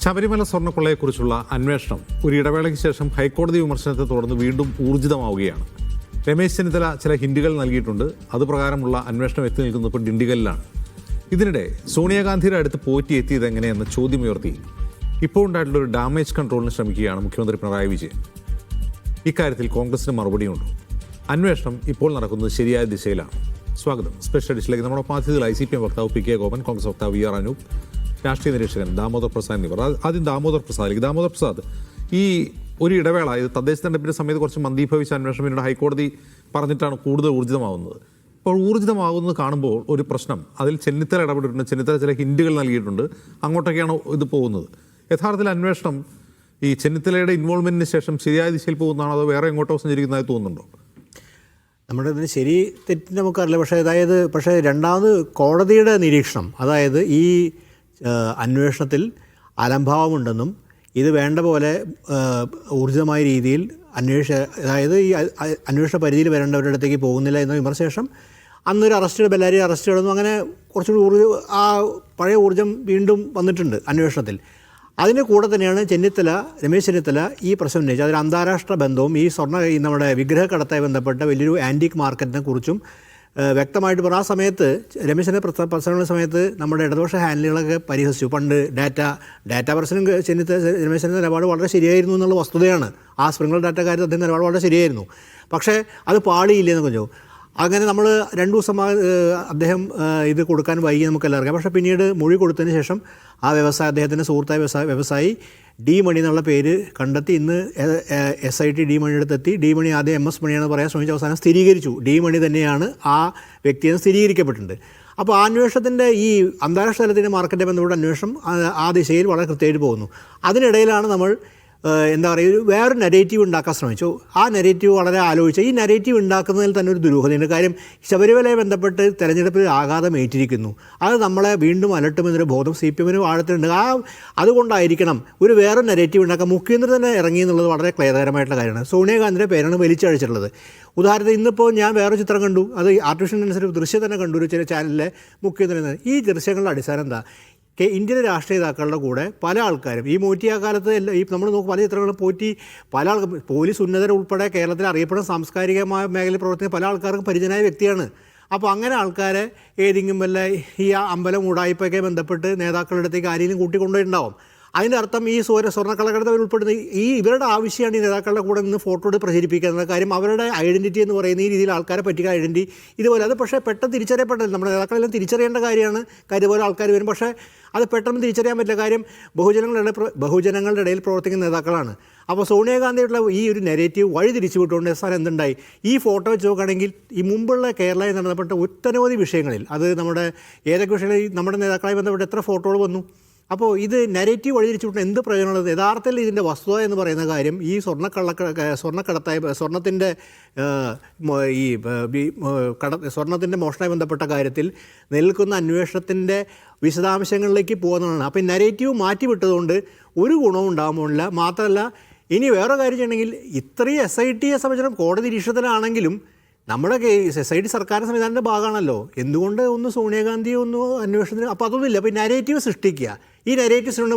ശബരിമല സ്വർണ്ണക്കൊള്ളയെക്കുറിച്ചുള്ള അന്വേഷണം ഒരു ഇടവേളയ്ക്ക് ശേഷം ഹൈക്കോടതി വിമർശനത്തെ തുടർന്ന് വീണ്ടും ഊർജിതമാവുകയാണ്. രമേശ് ചെന്നിത്തല ചില ഹിന്റുകൾ നൽകിയിട്ടുണ്ട്. അതുപ്രകാരമുള്ള അന്വേഷണം എത്തി നിൽക്കുന്നത് ഇപ്പോൾ ഡിണ്ടിഗലിലാണ്. ഇതിനിടെ സോണിയാഗാന്ധിയുടെ അടുത്ത് പോറ്റി എത്തിയത് എങ്ങനെയെന്ന ചോദ്യമുയർത്തി ഇപ്പോൾ ഉണ്ടായിട്ടുള്ള ഒരു ഡാമേജ് കൺട്രോളിന് ശ്രമിക്കുകയാണ് മുഖ്യമന്ത്രി പിണറായി വിജയൻ. ഇക്കാര്യത്തിൽ കോൺഗ്രസിന് മറുപടിയുണ്ട്. അന്വേഷണം ഇപ്പോൾ നടക്കുന്നത് ശരിയായ ദിശയിലാണ്. സ്വാഗതം. സ്പെഷ്യൽ എഡിഷനിലേക്ക് നമ്മുടെ അതിഥികളായി CPM വക്താവ് PK ഗോപൻ, കോൺഗ്രസ് വക്താവ് VR അനൂപ്, രാഷ്ട്രീയ നിരീക്ഷകൻ ദാമോദർ പ്രസാദ് എന്നിവർ. ആദ്യം ദാമോദർ പ്രസാദ്, ഈ ഒരു ഇടവേള, ഇത് തദ്ദേശ തെരഞ്ഞെടുപ്പിൻ്റെ സമയത്ത് കുറച്ച് മന്ദീഭവിച്ച അന്വേഷണം പിന്നീട് ഹൈക്കോടതി പറഞ്ഞിട്ടാണ് കൂടുതൽ ഊർജിതമാവുന്നത്. ഇപ്പോൾ ഊർജിതമാകുന്നത് കാണുമ്പോൾ ഒരു പ്രശ്നം, അതിൽ ചെന്നിത്തല ഇടപെട്ടിട്ടുണ്ട്. ചെന്നിത്തല ചില ഹിന്റുകൾ നൽകിയിട്ടുണ്ട്. അങ്ങോട്ടൊക്കെയാണ് ഇത് പോകുന്നത്. യഥാർത്ഥത്തിൽ അന്വേഷണം ഈ ചെന്നിത്തലയുടെ ഇൻവോൾവ്മെന്റിന് ശേഷം ശരിയായ ദിശയിൽ പോകുന്നതാണോ അതോ വേറെ എങ്ങോട്ടോ സഞ്ചരിക്കുന്നതായി തോന്നുന്നുണ്ടോ? നമ്മുടെ ഇതിന് ശരി തെറ്റ് നമുക്കറിയില്ല. പക്ഷേ രണ്ടാമത് കോടതിയുടെ നിരീക്ഷണം, അതായത് ഈ അന്വേഷണത്തിൽ അലംഭാവമുണ്ടെന്നും ഇത് വേണ്ട പോലെ ഊർജിതമായ രീതിയിൽ അതായത് ഈ അന്വേഷണ പരിധിയിൽ വരേണ്ടവരുടെ അടുത്തേക്ക് പോകുന്നില്ല എന്ന വിമർശേഷം അന്നൊരു ബെല്ലാരി അറസ്റ്റ് കിടന്നു. അങ്ങനെ കുറച്ചുകൂടി ആ പഴയ ഊർജ്ജം വീണ്ടും വന്നിട്ടുണ്ട് അന്വേഷണത്തിൽ. അതിൻ്റെ കൂടെ തന്നെയാണ് രമേശ് ചെന്നിത്തല ഈ പ്രശ്നം ഉന്നയിച്ചത്. അതിൽ അന്താരാഷ്ട്ര ബന്ധവും ഈ നമ്മുടെ വിഗ്രഹക്കടത്തായി ബന്ധപ്പെട്ട വലിയൊരു ആൻറ്റിക് മാർക്കറ്റിനെ കുറിച്ചും വ്യക്തമായിട്ട് പറഞ്ഞു. ആ സമയത്ത് രമേശിൻ്റെ പ്രസംഗ സമയത്ത് നമ്മുടെ ഇടതുപക്ഷ ഹാൻഡിലുകളൊക്കെ പരിഹസിച്ചു. പണ്ട് ഡാറ്റ പ്രശ്നം രമേശിൻ്റെ നിലപാട് വളരെ ശരിയായിരുന്നു എന്നുള്ള വസ്തുതയാണ്. ആ സ്പ്രിംഗിൾ ഡാറ്റ കാര്യത്തിൽ അദ്ദേഹം നിലപാട് വളരെ ശരിയായിരുന്നു. പക്ഷേ അത് പാളിയില്ലെന്ന് പറഞ്ഞു. അങ്ങനെ നമ്മൾ 2 ദിവസം അദ്ദേഹം ഇത് കൊടുക്കാൻ വൈകി നമുക്കെല്ലാവർക്കും. പക്ഷേ പിന്നീട് മൊഴി കൊടുത്തതിന് ശേഷം ആ അദ്ദേഹത്തിൻ്റെ സുഹൃത്തായ വ്യവസായി ഡി മണി എന്നുള്ള പേര് കണ്ടെത്തി. ഇന്ന് SIT ഡി മണിയുടെ അടുത്തെത്തി. ഡി മണി ആദ്യം MS മണിയാണെന്ന് പറയാൻ ശ്രമിച്ച അവസാനം സ്ഥിരീകരിച്ചു ഡി മണി തന്നെയാണ് ആ വ്യക്തിയെന്ന് സ്ഥിരീകരിക്കപ്പെട്ടിട്ടുണ്ട്. അപ്പോൾ ആ അന്വേഷണത്തിൻ്റെ ഈ അന്താരാഷ്ട്ര തലത്തിൻ്റെ മാർക്കറ്റ് ബന്ധപ്പെട്ട അന്വേഷണം ആ ദിശയിൽ വളരെ കൃത്യമായിട്ട് പോകുന്നു. അതിനിടയിലാണ് നമ്മൾ വേറൊരു നെഗറ്റീവ് ഉണ്ടാക്കാൻ ശ്രമിച്ചു. ആ നെഗറ്റീവ് വളരെ ആലോചിച്ച് ഈ നെഗറ്റീവ് ഉണ്ടാക്കുന്നതിൽ തന്നെ ഒരു ദുരൂഹതയുണ്ട്. കാര്യം ശബരിമലയെ ബന്ധപ്പെട്ട് തെരഞ്ഞെടുപ്പിൽ ആഘാതം ഏറ്റിരിക്കുന്നു. അത് നമ്മളെ വീണ്ടും അലട്ടുമെന്നൊരു ബോധം CPM ആഴത്തിലുണ്ട്. അതുകൊണ്ടായിരിക്കണം വേറെ നെഗറ്റീവ് ഉണ്ടാക്കാൻ മുഖ്യമന്ത്രി തന്നെ ഇറങ്ങി എന്നുള്ളത് വളരെ ഖേദകരമായിട്ടുള്ള കാര്യമാണ്. സോണിയാഗാന്ധിയുടെ പേരാണ് വലിച്ചഴിച്ചിട്ടുള്ളത്. ഉദാഹരണത്തിന് ഇന്നിപ്പോൾ ഞാൻ വേറെ ചിത്രം കണ്ടു, അത് ആർട്ടിഫിഷ്യൽ അനുസരിച്ച് ദൃശ്യം തന്നെ കണ്ടു, ഒരു ചില ചാനലിലെ മുഖ്യമന്ത്രി. ഈ ദൃശ്യങ്ങളുടെ അടിസ്ഥാനം എന്താ? ഇന്ത്യയിലെ രാഷ്ട്രീയ നേതാക്കളുടെ കൂടെ പല ആൾക്കാരും ഈ മോറ്റി കാലത്ത് നമ്മൾ നോക്കും, പല ചിത്രങ്ങളും പല പോലീസ് ഉന്നതർ ഉൾപ്പെടെ കേരളത്തിൽ അറിയപ്പെടുന്ന സാംസ്കാരികമായ മേഖലയിൽ പ്രവർത്തിക്കുന്ന പല ആൾക്കാർക്കും പരിചയനായ വ്യക്തിയാണ്. അപ്പോൾ അങ്ങനെ ആൾക്കാരെ ഏതെങ്കിലും വല്ല ഈ അമ്പലം ഉടായ്പയൊക്കെ ബന്ധപ്പെട്ട് നേതാക്കളുടെ അടുത്തേക്ക് ആരെങ്കിലും കൂട്ടിക്കൊണ്ടുപോയിട്ടുണ്ടാവും. അതിൻ്റെ അർത്ഥം ഈ സ്വർണ്ണക്കള്ളക്കടത്ത് ഉൾപ്പെടുന്ന ഇവരുടെ ആവശ്യമാണ് ഈ നേതാക്കളുടെ കൂടെ നിന്ന് ഫോട്ടോ എടുത്ത് പ്രചരിപ്പിക്കുന്നത്. കാര്യം അവരുടെ ഐഡൻറ്റിറ്റി എന്ന് പറയുന്ന ഈ രീതിയിൽ ആൾക്കാരെ പറ്റിയ ഐഡൻറ്റിറ്റി ഇതുപോലെ അത് പക്ഷേ പെട്ടെന്ന് തിരിച്ചറിയപ്പെട്ടത് നമ്മുടെ നേതാക്കളെല്ലാം തിരിച്ചറിയേണ്ട കാര്യമാണ്. ഇതുപോലെ ആൾക്കാർ വരും, പക്ഷേ അത് പെട്ടെന്ന് തിരിച്ചറിയാൻ പറ്റില്ല. കാര്യം ബഹുജനങ്ങളുടെ ഇടയിൽ പ്രവർത്തിക്കുന്ന നേതാക്കളാണ്. അപ്പോൾ സോണിയാഗാന്ധിയുടെ ഈ ഒരു നെഗറ്റീവ് വഴി തിരിച്ചു വിട്ടുകൊണ്ട് സാർ എന്തുണ്ടായി? ഈ ഫോട്ടോ വെച്ച് നോക്കുകയാണെങ്കിൽ ഈ മുമ്പുള്ള കേരളയിൽ നടന്നപ്പെട്ട ഒട്ടനവധി വിഷയങ്ങളിൽ, അത് നമ്മുടെ ഏതൊക്കെ വിഷയങ്ങളിൽ നമ്മുടെ നേതാക്കളായി ബന്ധപ്പെട്ട് എത്ര ഫോട്ടോകൾ വന്നു. അപ്പോൾ ഇത് നെഗറ്റീവ് വഴിതിരിച്ചുകൊണ്ട് എന്ത് പ്രയോജനമുള്ളത്? യഥാർത്ഥത്തിൽ ഇതിൻ്റെ വസ്തുത എന്ന് പറയുന്ന കാര്യം ഈ സ്വർണ്ണത്തിൻ്റെ മോഷണവുമായി ബന്ധപ്പെട്ട കാര്യത്തിൽ നിൽക്കുന്ന അന്വേഷണത്തിൻ്റെ വിശദാംശങ്ങളിലേക്ക് പോകുന്നതാണ്. അപ്പോൾ ഈ നെഗറ്റീവ് മാറ്റിവിട്ടതുകൊണ്ട് ഒരു ഗുണവും ഉണ്ടാകുന്നില്ല. മാത്രമല്ല, ഇനി വേറെ കാര്യം ചെയ്യണമെങ്കിൽ ഇത്രയും SITയെ സംബന്ധിച്ചിടത്തോളം കോടതി നിരീക്ഷണത്തിലാണെങ്കിലും നമ്മുടെ SIT സർക്കാർ സംവിധാനത്തിൻ്റെ ഭാഗമാണല്ലോ. എന്തുകൊണ്ട് സോണിയാഗാന്ധി അന്വേഷണത്തിന്? അപ്പോൾ അതൊന്നുമില്ല. അപ്പോൾ ഈ നെഗറ്റീവ് സൃഷ്ടിക്കുക, ഈ നെഗറ്റീവ്സിനോട്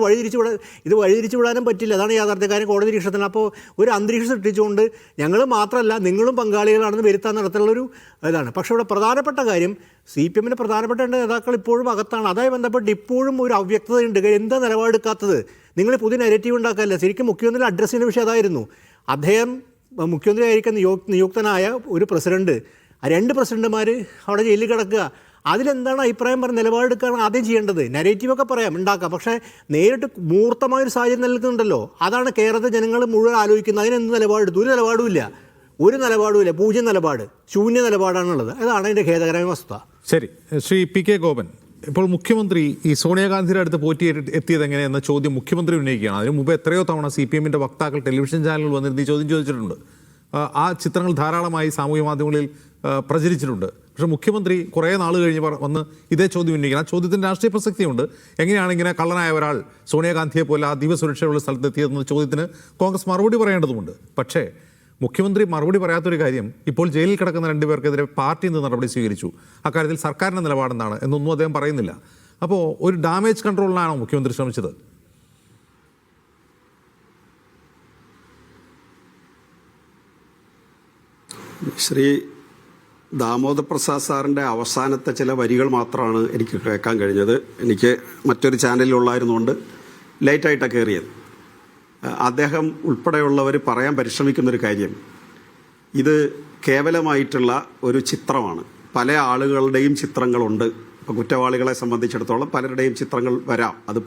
വഴിതിരിച്ചു വിടാനും പറ്റില്ല. അതാണ് യാഥാർത്ഥ്യക്കാരൻ കോടതി നിരീക്ഷണത്തിന്. അപ്പോൾ ഒരു അന്തരീക്ഷം സൃഷ്ടിച്ചുകൊണ്ട് ഞങ്ങൾ മാത്രമല്ല നിങ്ങളും പങ്കാളികളാണെന്ന് വരുത്താൻ നടത്തുള്ളൊരു ഇതാണ്. പക്ഷേ ഇവിടെ പ്രധാനപ്പെട്ട കാര്യം CPMൻ്റെ പ്രധാനപ്പെട്ട നേതാക്കൾ ഇപ്പോഴും അകത്താണ്. അതുമായി ബന്ധപ്പെട്ട് ഇപ്പോഴും ഒരു അവ്യക്തതയുണ്ട്. എന്താ നിലപാടെടുക്കാത്തത്? നിങ്ങൾ പുതിയ നെഗറ്റീവ് ഉണ്ടാക്കാനല്ല. ശരിക്കും മുഖ്യമന്ത്രി അഡ്രസ്സ് ചെയ്യുന്ന വിഷയം അതായിരുന്നു. അദ്ദേഹം മുഖ്യമന്ത്രി ആയിരിക്കാൻ നിയുക്തനായ ഒരു പ്രസിഡന്റ്, 2 പ്രസിഡന്റുമാർ അവിടെ ജയിലിൽ കിടക്കുക. അതിലെന്താണ് അഭിപ്രായം പറഞ്ഞ് നിലപാടെടുക്കുകയാണ് ആദ്യം ചെയ്യേണ്ടത്. നെഗറ്റീവൊക്കെ ഉണ്ടാക്കാം, പക്ഷേ നേരിട്ട് മൂർത്തമായൊരു സാഹചര്യം നിലനിൽക്കുന്നുണ്ടല്ലോ. അതാണ് കേരളത്തിലെ ജനങ്ങൾ മുഴുവൻ ആലോചിക്കുന്നത്. അതിനെന്ത് നിലപാടെടുത്തു? ഒരു നിലപാടുമില്ല. 0 നിലപാട്, ശൂന്യ നിലപാടാണുള്ളത്. അതാണ് അതിൻ്റെ ഖേദകരമായ വസ്തുത. ശരി, ശ്രീ PK ഗോപൻ, ഇപ്പോൾ മുഖ്യമന്ത്രി ഈ സോണിയാഗാന്ധിയുടെ അടുത്ത് പോറ്റി എത്തിയത് എങ്ങനെയെന്ന ചോദ്യം മുഖ്യമന്ത്രി ഉന്നയിക്കുകയാണ്. അതിന് മുമ്പ് എത്രയോ തവണ CPMൻ്റെ വക്താക്കൾ ടെലിവിഷൻ ചാനലുകൾ വന്നിരുന്ന് ഈ ചോദ്യം ചോദിച്ചിട്ടുണ്ട്. ആ ചിത്രങ്ങൾ ധാരാളമായി സാമൂഹ്യ മാധ്യമങ്ങളിൽ പ്രചരിച്ചിട്ടുണ്ട്. പക്ഷേ മുഖ്യമന്ത്രി കുറേ നാൾ കഴിഞ്ഞ് വന്ന് ഇതേ ചോദ്യം ഉന്നയിക്കണം. ആ ചോദ്യത്തിൻ്റെ രാഷ്ട്രീയ പ്രസക്തിയുണ്ട്. എങ്ങനെയാണ് ഇങ്ങനെ കള്ളനായ ഒരാൾ സോണിയാഗാന്ധിയെ പോലെ അതീവ സുരക്ഷയുള്ള സ്ഥലത്തെത്തിയതെന്ന ചോദ്യത്തിന് കോൺഗ്രസ് മറുപടി പറയേണ്ടതുണ്ട്. പക്ഷേ മുഖ്യമന്ത്രി മറുപടി പറയാത്തൊരു കാര്യം, ഇപ്പോൾ ജയിലിൽ കിടക്കുന്ന 2 പേർക്കെതിരെ പാർട്ടി നിന്ന് നടപടി സ്വീകരിച്ചു. അക്കാര്യത്തിൽ സർക്കാരിൻ്റെ നിലപാടെന്താണ് എന്നൊന്നും അദ്ദേഹം പറയുന്നില്ല. അപ്പോൾ ഒരു ഡാമേജ് കൺട്രോളിനാണോ മുഖ്യമന്ത്രി ശ്രമിച്ചത്? ശ്രീ ദാമോദർ പ്രസാദ് സാറിൻ്റെ അവസാനത്തെ ചില വരികൾ മാത്രമാണ് എനിക്ക് കേൾക്കാൻ കഴിഞ്ഞത്. എനിക്ക് മറ്റൊരു ചാനലിലുള്ളായിരുന്നുകൊണ്ട് ലേറ്റായിട്ടാണ് കയറിയത്. അദ്ദേഹം ഉൾപ്പെടെയുള്ളവർ പറയാൻ പരിശ്രമിക്കുന്നൊരു കാര്യം, ഇത് കേവലമായിട്ടുള്ള ഒരു ചിത്രമാണ്. പല ആളുകളുടെയും ചിത്രങ്ങളുണ്ട്. ഇപ്പോൾ കുറ്റവാളികളെ സംബന്ധിച്ചിടത്തോളം പലരുടെയും ചിത്രങ്ങൾ വരാം. അത്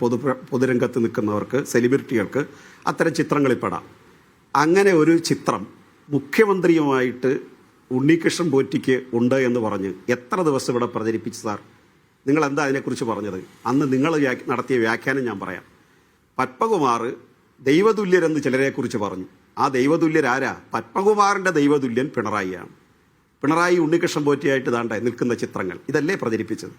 പൊതുരംഗത്ത് നിൽക്കുന്നവർക്ക്, സെലിബ്രിറ്റികൾക്ക് അത്തരം ചിത്രങ്ങളിൽ പെടാം. അങ്ങനെ ഒരു ചിത്രം മുഖ്യമന്ത്രിയുമായിട്ട് ഉണ്ണികൃഷ്ണൻ പോറ്റിക്ക് ഉണ്ട് എന്ന് പറഞ്ഞ് എത്ര ദിവസം ഇവിടെ പ്രചരിപ്പിച്ചു സാർ? നിങ്ങൾ എന്താ അതിനെക്കുറിച്ച് പറഞ്ഞത്? അന്ന് നിങ്ങൾ നടത്തിയ വ്യാഖ്യാനം ഞാൻ പറയാം. പത്മകുമാർ ദൈവതുല്യരെന്ന് ചിലരെക്കുറിച്ച് പറഞ്ഞു. ആ ദൈവതുല്യരാരാ? പത്മകുമാറിൻ്റെ ദൈവതുല്യൻ പിണറായിയാണ്. പിണറായി ഉണ്ണികൃഷ്ണൻ പോറ്റിയായിട്ട് ദാണ്ടെ നിൽക്കുന്ന ചിത്രങ്ങൾ ഇതല്ലേ പ്രചരിപ്പിച്ചത്?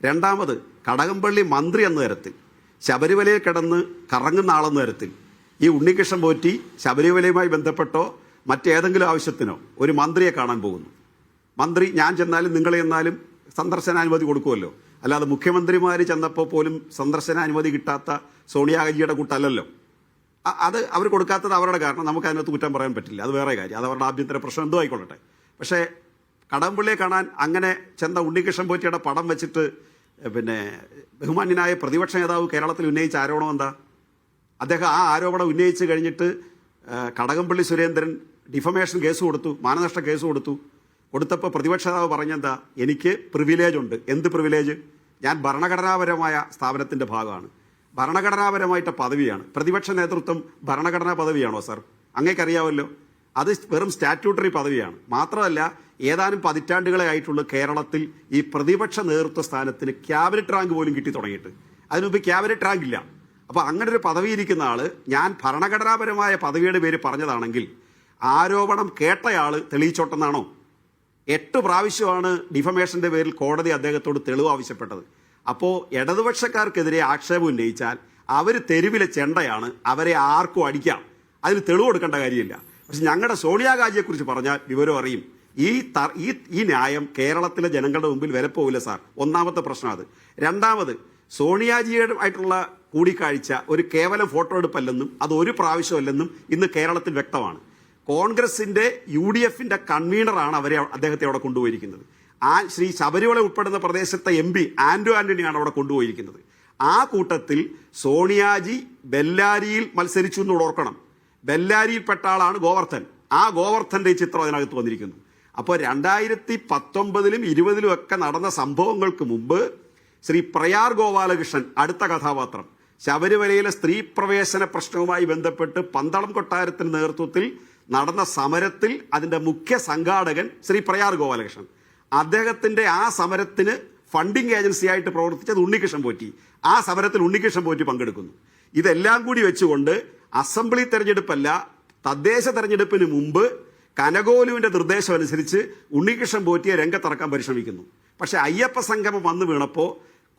രണ്ടാമത്, കടകംപള്ളി മന്ത്രി എന്ന തരത്തിൽ, ശബരിമലയിൽ കിടന്ന് കറങ്ങുന്ന ആളെന്ന തരത്തിൽ ഈ ഉണ്ണികൃഷ്ണൻ പോറ്റി ശബരിമലയുമായി ബന്ധപ്പെട്ടോ മറ്റേതെങ്കിലും ആവശ്യത്തിനോ ഒരു മന്ത്രിയെ കാണാൻ പോകുന്നു. മന്ത്രി ഞാൻ ചെന്നാലും നിങ്ങൾ ചെന്നാലും സന്ദർശനാനുമതി കൊടുക്കുമല്ലോ. അല്ലാതെ മുഖ്യമന്ത്രിമാർ ചെന്നപ്പോൾ പോലും സന്ദർശനാനുമതി കിട്ടാത്ത സോണിയാഗാജിയുടെ കൂട്ടല്ലല്ലോ. അത് അവർ കൊടുക്കാത്തത് അവരുടെ കാരണം, നമുക്ക് അതിനകത്ത് കുറ്റം പറയാൻ പറ്റില്ല. അത് വേറെ കാര്യം, അത് അവരുടെ ആഭ്യന്തര പ്രശ്നം എന്തോ ആയിക്കൊള്ളട്ടെ. പക്ഷേ കടകംപള്ളിയെ കാണാൻ അങ്ങനെ ചെന്ന ഉണ്ണികൃഷ്ണൻ പോറ്റിയുടെ പടം വെച്ചിട്ട് പിന്നെ ബഹുമാന്യനായ പ്രതിപക്ഷ നേതാവ് കേരളത്തിൽ ഉന്നയിച്ച ആരോപണം എന്താ? അദ്ദേഹം ആ ആരോപണം ഉന്നയിച്ച് കഴിഞ്ഞിട്ട് കടകംപള്ളി സുരേന്ദ്രൻ ഡിഫമേഷൻ കേസ് കൊടുത്തു, മാനനഷ്ട കേസ് കൊടുത്തപ്പോൾ പ്രതിപക്ഷ നേതാവ് പറഞ്ഞെന്താ? എനിക്ക് പ്രിവിലേജ് ഉണ്ട്. എന്ത് പ്രിവിലേജ്? ഞാൻ ഭരണഘടനാപരമായ സ്ഥാപനത്തിൻ്റെ ഭാഗമാണ്. ഭരണഘടനാപരമായിട്ട് പദവിയാണ്. പ്രതിപക്ഷ നേതൃത്വം ഭരണഘടനാ പദവിയാണോ സാർ? അങ്ങേക്കറിയാമല്ലോ. അത് വെറും സ്റ്റാറ്റ്യൂട്ടറി പദവിയാണ്. മാത്രമല്ല, ഏതാനും പതിറ്റാണ്ടുകളെ ആയിട്ടുള്ള കേരളത്തിൽ ഈ പ്രതിപക്ഷ നേതൃത്വ സ്ഥാനത്തിന് ക്യാബിനറ്റ് റാങ്ക് പോലും കിട്ടി തുടങ്ങിയിട്ട്. അതിനുമുമ്പ് ക്യാബിനറ്റ് റാങ്ക് ഇല്ല. അപ്പോൾ അങ്ങനെ ഒരു പദവി ഇരിക്കുന്ന ആൾ ഞാൻ ഭരണഘടനാപരമായ പദവിയുടെ പേര് പറഞ്ഞതാണെങ്കിൽ ആരോപണം കേട്ടയാൾ തെളിയിച്ചോട്ടെന്നാണോ? 8 പ്രാവശ്യമാണ് ഡിഫമേഷൻ്റെ പേരിൽ കോടതി അദ്ദേഹത്തോട് തെളിവ് ആവശ്യപ്പെട്ടത്. അപ്പോൾ ഇടതുപക്ഷക്കാർക്കെതിരെ ആക്ഷേപം ഉന്നയിച്ചാൽ അവർ തെരുവിലെ ചെണ്ടയാണ്, അവരെ ആർക്കും അടിക്കാം, അതിന് തെളിവ് കൊടുക്കേണ്ട കാര്യമില്ല. പക്ഷെ ഞങ്ങളുടെ സോണിയാഗാജിയെക്കുറിച്ച് പറഞ്ഞാൽ വിവരം അറിയും. ഈ ന്യായം കേരളത്തിലെ ജനങ്ങളുടെ മുമ്പിൽ വിലപ്പോവില്ല സാർ. ഒന്നാമത്തെ പ്രശ്നം അത്. രണ്ടാമത്, സോണിയാജിയുമായിട്ടുള്ള കൂടിക്കാഴ്ച ഒരു കേവലം ഫോട്ടോ എടുപ്പല്ലെന്നും അത് ഒരു പ്രാവശ്യമല്ലെന്നും ഇന്ന് കേരളത്തിൽ വ്യക്തമാണ്. കോൺഗ്രസിന്റെ UDFന്റെ കൺവീനറാണ് അദ്ദേഹത്തെ അവിടെ കൊണ്ടുപോയിരിക്കുന്നത്. ശ്രീ ശബരിമല ഉൾപ്പെടുന്ന പ്രദേശത്തെ MP ആന്റോ ആന്റണിയാണ് അവിടെ കൊണ്ടുപോയിരിക്കുന്നത്. ആ കൂട്ടത്തിൽ സോണിയാജി ബെല്ലാരിയിൽ മത്സരിച്ചു എന്ന് ഓർക്കണം. ബെല്ലാരിയിൽപ്പെട്ട ആളാണ് ഗോവർദ്ധൻ. ആ ഗോവർദ്ധന്റെ ചിത്രം അതിനകത്ത് വന്നിരിക്കുന്നു. അപ്പോൾ 2019-ലും 20-ലും ഒക്കെ നടന്ന സംഭവങ്ങൾക്ക് മുമ്പ് ശ്രീ പ്രയാർ ഗോപാലകൃഷ്ണൻ, അടുത്ത കഥാപാത്രം, ശബരിമലയിലെ സ്ത്രീ പ്രവേശന പ്രശ്നവുമായി ബന്ധപ്പെട്ട് പന്തളം കൊട്ടാരത്തിന്റെ നേതൃത്വത്തിൽ നടന്ന സമരത്തിൽ അതിന്റെ മുഖ്യ സംഘാടകൻ ശ്രീ പ്രയാർ ഗോപാലകൃഷ്ണൻ. അദ്ദേഹത്തിന്റെ ആ സമരത്തിന് ഫണ്ടിങ് ഏജൻസിയായിട്ട് പ്രവർത്തിച്ചത് ഉണ്ണികൃഷ്ണൻ പോറ്റി. ആ സമരത്തിൽ ഉണ്ണികൃഷ്ണൻ പോറ്റി പങ്കെടുക്കുന്നു. ഇതെല്ലാം കൂടി വെച്ചുകൊണ്ട് അസംബ്ലി തെരഞ്ഞെടുപ്പല്ല, തദ്ദേശ തെരഞ്ഞെടുപ്പിന് മുമ്പ് കനകോലുവിന്റെ നിർദ്ദേശം അനുസരിച്ച് ഉണ്ണികൃഷ്ണൻ പോറ്റിയെ രംഗത്തിറക്കാൻ പരിശ്രമിക്കുന്നു. പക്ഷെ അയ്യപ്പ സംഗമം വന്നു വീണപ്പോൾ,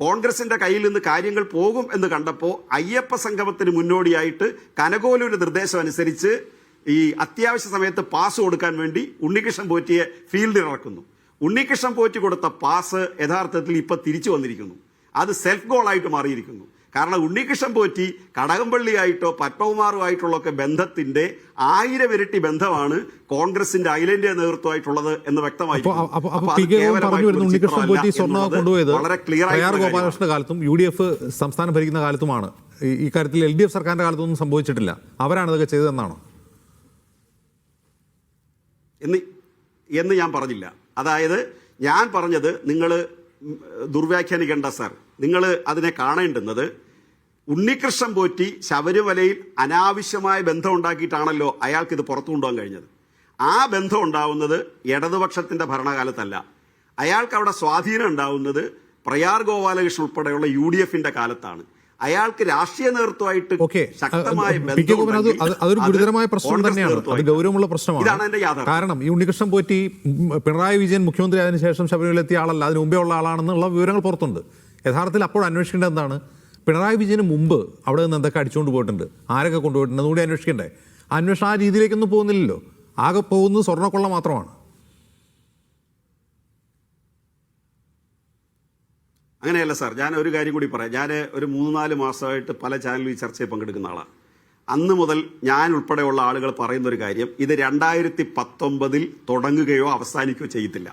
കോൺഗ്രസിന്റെ കയ്യിൽ നിന്ന് കാര്യങ്ങൾ പോകും എന്ന് കണ്ടപ്പോൾ അയ്യപ്പ സംഗമത്തിന് മുന്നോടിയായിട്ട് കനകോലുവിന്റെ നിർദ്ദേശം അനുസരിച്ച് ഈ അത്യാവശ്യ സമയത്ത് പാസ് കൊടുക്കാൻ വേണ്ടി ഉണ്ണികൃഷ്ണൻ പോറ്റിയെ ഫീൽഡിൽ ഇറക്കുന്നു. ഉണ്ണികൃഷ്ണൻ പോറ്റി കൊടുത്ത പാസ് യഥാർത്ഥത്തിൽ ഇപ്പം തിരിച്ചു വന്നിരിക്കുന്നു. അത് സെൽഫ് ഗോളായിട്ട് മാറിയിരിക്കുന്നു. കാരണം ഉണ്ണികൃഷ്ണൻ പോറ്റി കടകംപള്ളിയായിട്ടോ പത്മകുമാറുമായിട്ടുള്ളൊക്കെ ബന്ധത്തിന്റെ 1000 ഇരട്ടി ബന്ധമാണ് കോൺഗ്രസിന്റെ അഖിലേന്ത്യാ നേതൃത്വമായിട്ടുള്ളത് എന്ന് വ്യക്തമായി. ഉണ്ണികൃഷ്ണൻ പോറ്റി സ്വർണ്ണ കൊണ്ടുപോയത് പ്രയാർ ഗോപാലകൃഷ്ണന്റെ കാലത്തും UDF സംസ്ഥാനം ഭരിക്കുന്ന കാലത്തുമാണ്. ഈ കാര്യത്തിൽ LDF സർക്കാരിന്റെ കാലത്തൊന്നും സംഭവിച്ചിട്ടില്ല. അവരാണ് ഇതൊക്കെ ചെയ്തതെന്നാണോ എന്ന് ഞാൻ പറഞ്ഞില്ല. അതായത് ഞാൻ പറഞ്ഞത് നിങ്ങൾ ദുർവ്യാഖ്യാനിക്കേണ്ട സാർ. നിങ്ങൾ അതിനെ കാണേണ്ടുന്നത് ഉണ്ണികൃഷ്ണൻ പോറ്റി ശബരിമലയിൽ അനാവശ്യമായ ബന്ധം ഉണ്ടാക്കിയിട്ടാണല്ലോ അയാൾക്കിത് പുറത്തു കൊണ്ടുപോകാൻ കഴിഞ്ഞത്. ആ ബന്ധം ഉണ്ടാവുന്നത് ഇടതുപക്ഷത്തിന്റെ ഭരണകാലത്തല്ല. അയാൾക്ക് അവിടെ സ്വാധീനം ഉണ്ടാവുന്നത് പ്രയാർ ഗോപാലകൃഷ്ണൻ ഉൾപ്പെടെയുള്ള UDFന്റെ കാലത്താണ്. അയാൾക്ക് രാഷ്ട്രീയ നേതൃത്വമായിട്ട് ശക്തമായ അതൊരു ഗുരുതരമായ പ്രശ്നം തന്നെയാണ്. അത് ഗൗരവമുള്ള പ്രശ്നമാണ്. കാരണം ഈ ഉണ്ണികൃഷ്ണൻ പോറ്റി പിണറായി വിജയൻ മുഖ്യമന്ത്രി ആയതിനു ശേഷം ശബരിമല എത്തിയ ആളല്ല, അതിന് മുമ്പേ ഉള്ള ആളാണെന്നുള്ള വിവരങ്ങൾ പുറത്തുണ്ട്. യഥാർത്ഥത്തിൽ അപ്പോൾ അന്വേഷിക്കേണ്ടത് എന്താണ്? പിണറായി വിജയന് മുമ്പ് അവിടെ നിന്ന് എന്തൊക്കെ അടിച്ചുകൊണ്ട് പോയിട്ടുണ്ട്, ആരൊക്കെ കൊണ്ടുപോയിട്ടുണ്ട്, അതുകൂടി അന്വേഷിക്കണ്ടേ? അന്വേഷണം ആ രീതിയിലേക്കൊന്നും പോകുന്നില്ലല്ലോ. ആകെ പോകുന്നത് സ്വർണ്ണക്കൊള്ള മാത്രമാണ്. അങ്ങനെയല്ല സാർ. ഞാൻ ഒരു കാര്യം കൂടി പറയാം. ഞാൻ ഒരു 3-4 മാസമായിട്ട് പല ചാനലിൽ ചർച്ചയിൽ പങ്കെടുക്കുന്ന ആളാണ്. അന്ന് മുതൽ ഞാൻ ഉൾപ്പെടെയുള്ള ആളുകൾ പറയുന്നൊരു കാര്യം, ഇത് 2019 തുടങ്ങുകയോ അവസാനിക്കുകയോ ചെയ്യത്തില്ല.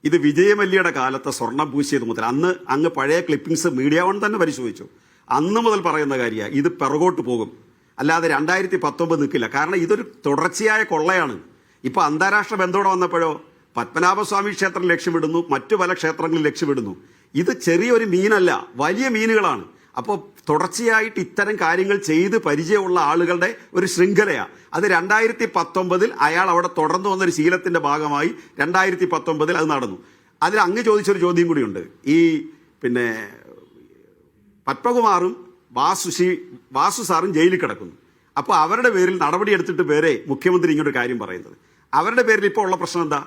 ഇത് വിജയമല്യയുടെ കാലത്ത് സ്വർണം പൂശിയത് മുതൽ, അന്ന് അങ്ങ് പഴയ ക്ലിപ്പിംഗ്സ് മീഡിയ വൺ തന്നെ പരിശോധിച്ചു, അന്ന് മുതൽ പറയുന്ന കാര്യമാണ്, ഇത് പിറകോട്ട് പോകും, അല്ലാതെ 2019 നിൽക്കില്ല. കാരണം ഇതൊരു തുടർച്ചയായ കൊള്ളയാണ്. ഇപ്പോൾ അന്താരാഷ്ട്ര ബന്ധത്തോടെ വന്നപ്പോഴോ പത്മനാഭസ്വാമി ക്ഷേത്രം ലക്ഷ്യമിടുന്നു, മറ്റു പല ക്ഷേത്രങ്ങളിൽ ലക്ഷ്യമിടുന്നു. ഇത് ചെറിയൊരു മീനല്ല, വലിയ മീനുകളാണ്. അപ്പോൾ തുടർച്ചയായിട്ട് ഇത്തരം കാര്യങ്ങൾ ചെയ്ത് പരിചയമുള്ള ആളുകളുടെ ഒരു ശൃംഖലയാണ്. അത് 2019 അയാൾ അവിടെ തുടർന്നു വന്നൊരു ശീലത്തിന്റെ ഭാഗമായി 2019 അത് നടന്നു. അതിൽ അങ്ങ് ചോദിച്ചൊരു ചോദ്യം കൂടിയുണ്ട്. ഈ പിന്നെ പത്മകുമാറും വാസു സാറും ജയിലിൽ കിടക്കുന്നു. അപ്പോൾ അവരുടെ പേരിൽ നടപടി എടുത്തിട്ട് പേരെ മുഖ്യമന്ത്രി ഇങ്ങനൊരു കാര്യം പറയുന്നത്. അവരുടെ പേരിൽ ഇപ്പോൾ ഉള്ള പ്രശ്നം എന്താ?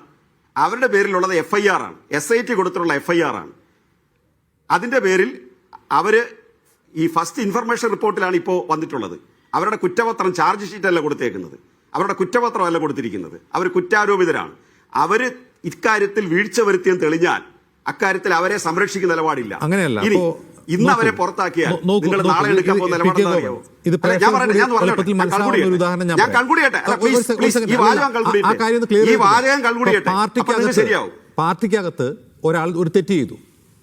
അവരുടെ പേരിലുള്ളത് FIR ആണ്, SIT കൊടുത്തിട്ടുള്ള FIR ആണ്. അതിന്റെ പേരിൽ അവർ ഈ ഫസ്റ്റ് ഇൻഫർമേഷൻ റിപ്പോർട്ടിലാണ് ഇപ്പോൾ വന്നിട്ടുള്ളത്. അവരുടെ കുറ്റപത്രം, ചാർജ് ഷീറ്റ് അല്ല കൊടുത്തേക്കുന്നത്, അവരുടെ കുറ്റപത്രമല്ല കൊടുത്തിരിക്കുന്നത്. അവർ കുറ്റാരോപിതരാണ്. അവർ ഇക്കാര്യത്തിൽ വീഴ്ച വരുത്തിയെന്ന് തെളിഞ്ഞാൽ അക്കാര്യത്തിൽ അവരെ സംരക്ഷിക്കുന്ന നിലപാടില്ല. അങ്ങനെയല്ല. ഇന്ന് അവരെ പുറത്താക്കിയാൽ നിങ്ങൾ നാളെ എടുക്കാൻ പോകുന്ന നിലപാട് അറിയാമോ? ഞാൻ കൺക്ലൂഡ് ശരിയാവും. പാർട്ടിക്കകത്ത് ഒരാൾ ഒരു തെറ്റ് ചെയ്തു,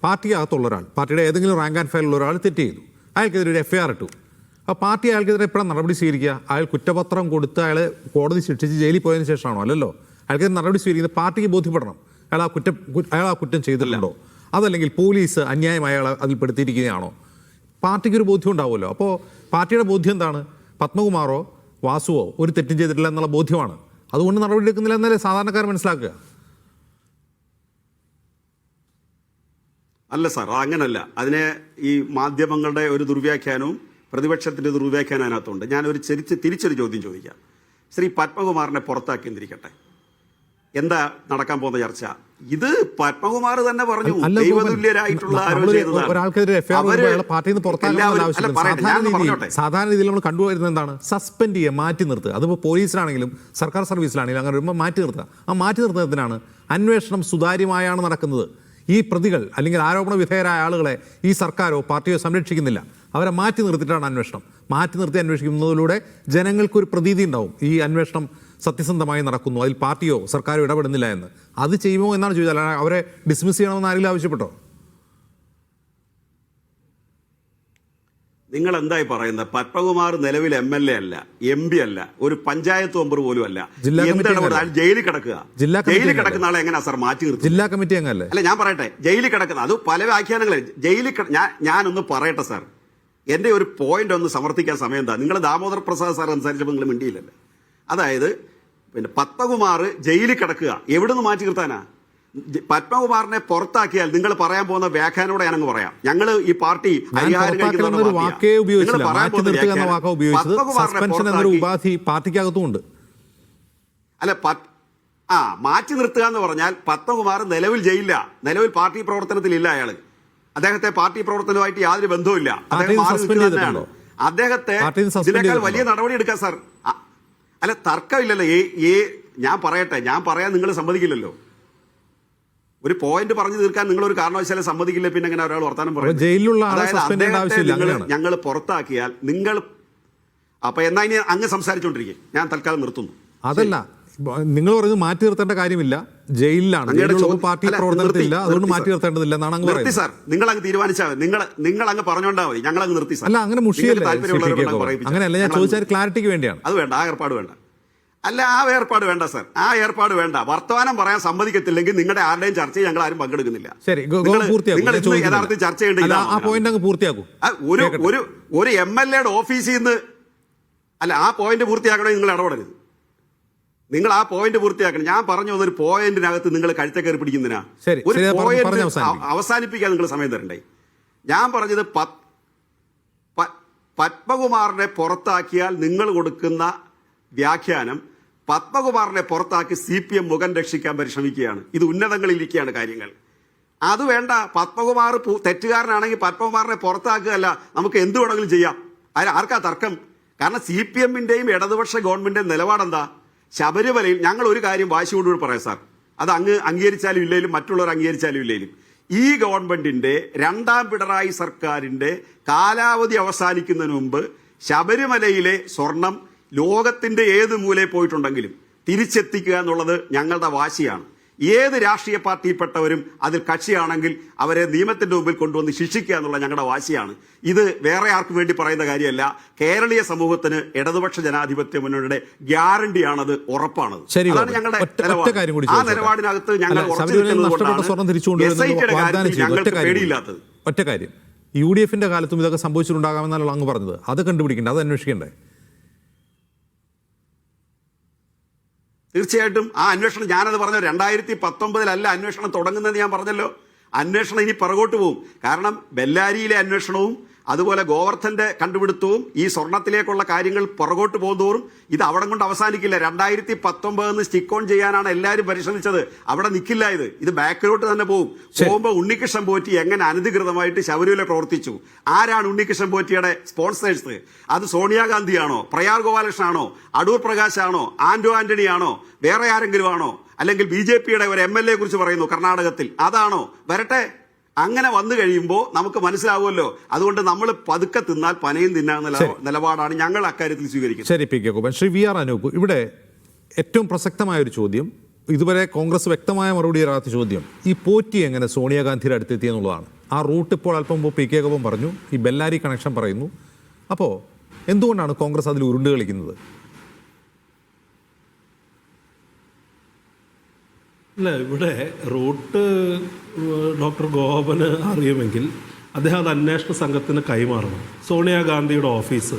പാർട്ടിക്കകത്തുള്ള ഒരാൾ, പാർട്ടിയുടെ ഏതെങ്കിലും റാങ്ക് ആൻഡ് ഫയലുള്ള ഒരാൾ തെറ്റ് ചെയ്തു, അയാൾക്കെതിരെ ഒരു FIR ഇട്ടു. അപ്പോൾ പാർട്ടി അയാൾക്കെതിരെ എപ്പോഴാണ് നടപടി സ്വീകരിക്കുക? അയാൾ കുറ്റപത്രം കൊടുത്ത് അയാളെ കോടതി ശിക്ഷിച്ച് ജയിലിൽ പോയതിനു ശേഷമാണോ? അല്ലല്ലോ. അയാൾക്കെതിരെ നടപടി സ്വീകരിക്കുന്നത് പാർട്ടിക്ക് ബോധ്യപ്പെടണം അയാൾ ആ കുറ്റം ചെയ്തിട്ടുണ്ടോ, അതല്ലെങ്കിൽ പോലീസ് അന്യായമായി അയാളെ അതിൽ പെടുത്തിയിരിക്കുകയാണോ? പാർട്ടിക്കൊരു ബോധ്യം ഉണ്ടാവുമല്ലോ. അപ്പോൾ പാർട്ടിയുടെ ബോധ്യം എന്താണ്? പത്മകുമാറോ വാസുവോ ഒരു തെറ്റും ചെയ്തിട്ടില്ല എന്നുള്ള ബോധ്യമാണ്. അതുകൊണ്ട് നടപടി എടുക്കുന്നില്ല എന്നല്ലേ സാധാരണക്കാർ മനസ്സിലാക്കുക. അല്ല സാർ, അങ്ങനല്ല. അതിനെ ഈ മാധ്യമങ്ങളുടെ ഒരു ദുർവ്യാഖ്യാനവും പ്രതിപക്ഷത്തിന്റെ ദുർവ്യാഖ്യാനം അതിനകത്തുണ്ട്. ഞാനൊരു തിരിച്ചൊരു ചോദ്യം ചോദിക്കാം. ശ്രീ പത്മകുമാറിനെ പുറത്താക്കി എന്നിരിക്കട്ടെ, എന്താ നടക്കാൻ പോകുന്ന ചർച്ച? ഇത് പത്മകുമാർ തന്നെ പറഞ്ഞു, ദൈവതുല്യരായിട്ടുള്ള സാധാരണ രീതിയിൽ നമ്മൾ കണ്ടുവരുന്നത് എന്താണ്? സസ്പെൻഡ് ചെയ്യുക, മാറ്റി നിർത്തുക. അതിപ്പോൾ പോലീസിലാണെങ്കിലും സർക്കാർ സർവീസിലാണെങ്കിലും അങ്ങനെ വരുമ്പോൾ മാറ്റി നിർത്തുക. ആ മാറ്റി നിർത്തുന്നതിനാണ് അന്വേഷണം സുതാര്യമായാണ് നടക്കുന്നത്. ഈ പ്രതികൾ അല്ലെങ്കിൽ ആരോപണ വിധേയരായ ആളുകളെ ഈ സർക്കാരോ പാർട്ടിയോ സംരക്ഷിക്കുന്നില്ല. അവരെ മാറ്റി നിർത്തിയിട്ടാണ് അന്വേഷണം. മാറ്റി നിർത്തി അന്വേഷിക്കുന്നതിലൂടെ ജനങ്ങൾക്കൊരു പ്രതീതി ഉണ്ടാവും ഈ അന്വേഷണം സത്യസന്ധമായി നടക്കുന്നു, അതിൽ പാർട്ടിയോ സർക്കാരോ ഇടപെടുന്നില്ല എന്ന്. അത് ചെയ്യുമോ എന്നാണ് ചോദിച്ചാൽ. അവരെ ഡിസ്മിസ് ചെയ്യണമെന്ന് ആരെങ്കിലും ആവശ്യപ്പെട്ടോ? നിങ്ങൾ എന്തായി പറയുന്നത്? പത്മകുമാർ നിലവിൽ MLA അല്ല, MP അല്ല, ഒരു പഞ്ചായത്ത് മെമ്പർ പോലും അല്ല. ജയിലിൽ കിടക്കുക. ജയിലിൽ കിടക്കുന്ന ആളെ എങ്ങനെയാ സാർ മാറ്റി നിർത്തുക? ജില്ലാ കമ്മിറ്റി അംഗമല്ലേ? അല്ല, ഞാൻ പറയട്ടെ, ജയിലിൽ കിടക്കുന്ന അത് പല വ്യാഖ്യാനങ്ങളെ. ജയിലിൽ ഞാനൊന്ന് പറയട്ടെ സാർ, എന്റെ ഒരു പോയിന്റ് ഒന്ന് സമർത്ഥിക്കാൻ സമയം എന്താ? നിങ്ങൾ ദാമോദർ പ്രസാദ് സാർ സംസാരിച്ചപ്പോൾ നിങ്ങൾ മിണ്ടിയില്ലല്ലോ. അതായത് പിന്നെ പത്മകുമാർ ജയിലിൽ കിടക്കുക, എവിടുന്ന് മാറ്റി നിർത്താനാ? പത്മകുമാറിനെ പുറത്താക്കിയാൽ നിങ്ങൾ പറയാൻ പോകുന്ന വ്യാഖ്യാനോടെ ഞാനങ്ങ് പറയാം. ഞങ്ങൾ ഈ പാർട്ടി അല്ല, മാറ്റി നിർത്തുക എന്ന് പറഞ്ഞാൽ പത്മകുമാർ നിലവിൽ ജയിലില്ല, നിലവിൽ പാർട്ടി പ്രവർത്തനത്തിലില്ല. അയാള് അദ്ദേഹത്തെ പാർട്ടി പ്രവർത്തനവുമായിട്ട് യാതൊരു ബന്ധവുമില്ല. അദ്ദേഹത്തെ ഇതിനേക്കാൾ വലിയ നടപടി എടുക്കാം സാർ. അല്ല, തർക്കമില്ലല്ലോ. ഞാൻ പറയട്ടെ, ഞാൻ പറയാൻ നിങ്ങൾ സമ്മതിക്കില്ലല്ലോ. ഒരു പോയിന്റ് പറഞ്ഞു തീർക്കാൻ നിങ്ങൾ ഒരു കാരണവശാലും സമ്മതിക്കില്ല. പിന്നെ അങ്ങനെ ഒരാൾ വർത്താനം പറയും. ഞങ്ങൾ പുറത്താക്കിയാൽ നിങ്ങൾ അപ്പൊ എന്നാ ഇനി അങ്ങ് സംസാരിച്ചോണ്ടിരിക്കും. ഞാൻ തൽക്കാലം നിർത്തുന്നു. അതല്ല, നിങ്ങൾ പറയുന്നത് മാറ്റി നിർത്തേണ്ട കാര്യമില്ല, ജയിലിലാണ്, പാർട്ടി പ്രവർത്തനത്തില്ല, അതുകൊണ്ട് മാറ്റി നിർത്തേണ്ടതില്ല എന്നാണ് അങ്ങ് പറയുന്നത്. സാർ, നിങ്ങൾ അങ്ങ് തീരുമാനിച്ചാൽ മതി, നിങ്ങൾ അങ്ങ് പറഞ്ഞോണ്ടാ മതി, ഞങ്ങൾ അങ്ങ് നിർത്തി. അല്ല, അങ്ങനെ മുഷിയല്ല, അങ്ങനെയല്ല. ഞാൻ ചോദിച്ചാൽ ക്ലാരിറ്റിക്ക് വേണ്ടിയാണ്. അത് വേണ്ട, ആ ഏർപ്പാട് വേണ്ട. അല്ല, ആ ഏർപ്പാട് വേണ്ട സാർ, ആ ഏർപ്പാട് വേണ്ട. വർത്തമാനം പറയാൻ സമ്മതിക്കത്തില്ലെങ്കിൽ നിങ്ങളുടെ ആരുടെയും ചർച്ചയിൽ ഞങ്ങൾ ആരും പങ്കെടുക്കുന്നില്ല. ശരി, യഥാർത്ഥത്തിൽ ചർച്ച ചെയ്യേണ്ടത് ഒരു MLAയുടെ ഓഫീസിൽ നിന്ന് അല്ല, ആ പോയിന്റ് പൂർത്തിയാക്കണമെങ്കിൽ നിങ്ങൾ ഇടപെടരുത്. നിങ്ങൾ ആ പോയിന്റ് പൂർത്തിയാക്കണം. ഞാൻ പറഞ്ഞു ഒരു പോയിന്റിനകത്ത് നിങ്ങൾ കഴുത്തെ കയറി പിടിക്കുന്നതിനാ. ഒരു പോയിന്റ് അവസാനിപ്പിക്കാൻ നിങ്ങൾ സമയം തരണ്ടേ? ഞാൻ പറഞ്ഞത് പത്മകുമാറിനെ പുറത്താക്കിയാൽ നിങ്ങൾ കൊടുക്കുന്ന വ്യാഖ്യാനം പത്മകുമാറിനെ പുറത്താക്കി CPM മുഖം രക്ഷിക്കാൻ പരിശ്രമിക്കുകയാണ്. ഇത് ഉന്നതങ്ങളിലിരിക്കുകയാണ് കാര്യങ്ങൾ. അത് വേണ്ട. പത്മകുമാർ തെറ്റുകാരനാണെങ്കിൽ പത്മകുമാറിനെ പുറത്താക്കുകയല്ല, നമുക്ക് എന്ത് വേണമെങ്കിലും ചെയ്യാം. അതിന് ആർക്കാ തർക്കം? കാരണം CPMന്റെയും ഇടതുപക്ഷ ഗവൺമെന്റിന്റെ നിലപാടെന്താ? ശബരിമലയിൽ ഞങ്ങൾ ഒരു കാര്യം വാശിയോടുകൂടി പറയാം സാർ, അത് അങ്ങ് അംഗീകരിച്ചാലും ഇല്ലെങ്കിലും മറ്റുള്ളവർ അംഗീകരിച്ചാലും ഇല്ലെങ്കിലും, ഈ ഗവൺമെന്റിന്റെ രണ്ടാം പിണറായി സർക്കാരിന്റെ കാലാവധി അവസാനിക്കുന്നതിന് മുമ്പ് ശബരിമലയിലെ സ്വർണം ലോകത്തിന്റെ ഏത് മൂലയിൽ പോയിട്ടുണ്ടെങ്കിലും തിരിച്ചെത്തിക്കുക എന്നുള്ളത് ഞങ്ങളുടെ വാശിയാണ്. ഏത് രാഷ്ട്രീയ പാർട്ടിയിൽപ്പെട്ടവരും അതിൽ കക്ഷിയാണെങ്കിൽ അവരെ നിയമത്തിന്റെ മുമ്പിൽ കൊണ്ടുവന്ന് ശിക്ഷിക്കുക എന്നുള്ള ഞങ്ങളുടെ വാശിയാണ്. ഇത് വേറെ ആർക്കും വേണ്ടി പറയുന്ന കാര്യമല്ല. കേരളീയ സമൂഹത്തിന് ഇടതുപക്ഷ ജനാധിപത്യ മുന്നണിയുടെ ഗ്യാരണ്ടിയാണത്, ഉറപ്പാണത്. അതാണ് ഞങ്ങളുടെ നിലപാട്. ആ നിലപാടിനകത്ത് ഞങ്ങൾ ഉറച്ചു നിൽക്കുന്നതുകൊണ്ടാണ് SITയുടെ കാര്യത്തിൽ ഞങ്ങൾക്ക് പേടിയില്ലാത്തത്. ഒറ്റ കാര്യം, UDFന്റെ കാലത്തും ഇതൊക്കെ സംഭവിച്ചിട്ടുണ്ടാകാമെന്നാണല്ലോ അങ്ങ് പറഞ്ഞത്. അത് കണ്ടുപിടിക്കണ്ടേ, അത് അന്വേഷിക്കണ്ടേ? തീർച്ചയായിട്ടും ആ അന്വേഷണം, ഞാനത് പറഞ്ഞു, 2019 അന്വേഷണം തുടങ്ങുന്നത് ഞാൻ പറഞ്ഞല്ലോ. അന്വേഷണം ഇനി പിറകോട്ട് പോകും. കാരണം ബെല്ലാരിയിലെ അന്വേഷണവും അതുപോലെ ഗോവർദ്ധന്റെ കണ്ടുപിടുത്തവും ഈ സ്വർണത്തിലേക്കുള്ള കാര്യങ്ങൾ പുറകോട്ട് പോകുന്നതോറും ഇത് അവിടെ കൊണ്ട് അവസാനിക്കില്ല. 2019 സ്റ്റിക്ക് ഓൺ ചെയ്യാനാണ് എല്ലാവരും പരിശ്രമിച്ചത്. അവിടെ നിൽക്കില്ല. ഇത് ബാക്കിലോട്ട് തന്നെ പോകും. പോകുമ്പോൾ ഉണ്ണികൃഷ്ണൻ പോറ്റി എങ്ങനെ അനധികൃതമായിട്ട് ശബരിമല പ്രവർത്തിച്ചു, ആരാണ് ഉണ്ണികൃഷ്ണൻ പോറ്റിയുടെ സ്പോൺസേഴ്സ്, അത് സോണിയാഗാന്ധിയാണോ, പ്രയാർ ഗോപാലകൃഷ്ണനാണോ, അടൂർ പ്രകാശാണോ, ആന്റോ ആന്റണി ആണോ, വേറെ ആരെങ്കിലും ആണോ, അല്ലെങ്കിൽ BJPയുടെ ഒരു MLA കുറിച്ച് പറയുന്നു കർണാടകത്തിൽ, അതാണോ? വരട്ടെ. അങ്ങനെ വന്നു കഴിയുമ്പോൾ നമുക്ക് മനസ്സിലാവുമല്ലോ. അതുകൊണ്ട് നമ്മൾ പതുക്കെ തിന്നാൽ പനയും തിന്നാന്ന നിലപാടാണ് ഞങ്ങൾ അക്കാര്യത്തിൽ സ്വീകരിക്കുന്നത്. ശരി, പി.കെ. ഗോപൻ. ശ്രീ VR അനൂപ്, ഇവിടെ ഏറ്റവും പ്രസക്തമായൊരു ചോദ്യം, ഇതുവരെ കോൺഗ്രസ് വ്യക്തമായ മറുപടി തരാത്ത ചോദ്യം, ഈ പോറ്റി എങ്ങനെ സോണിയാഗാന്ധിയുടെ അടുത്തെത്തി എന്നുള്ളതാണ്. ആ റൂട്ട് ഇപ്പോൾ അല്പം മുമ്പ് പി.കെ. ഗോപൻ പറഞ്ഞു, ഈ ബെല്ലാരി കണക്ഷൻ പറയുന്നു. അപ്പോൾ എന്തുകൊണ്ടാണ് കോൺഗ്രസ് അതിൽ ഉരുണ്ട് കളിക്കുന്നത്? അല്ല, ഇവിടെ റൂട്ട് ഡോക്ടർ ഗോപന് അറിയുമെങ്കിൽ അദ്ദേഹം അത് അന്വേഷണ സംഘത്തിന് കൈമാറണം. സോണിയാഗാന്ധിയുടെ ഓഫീസ്,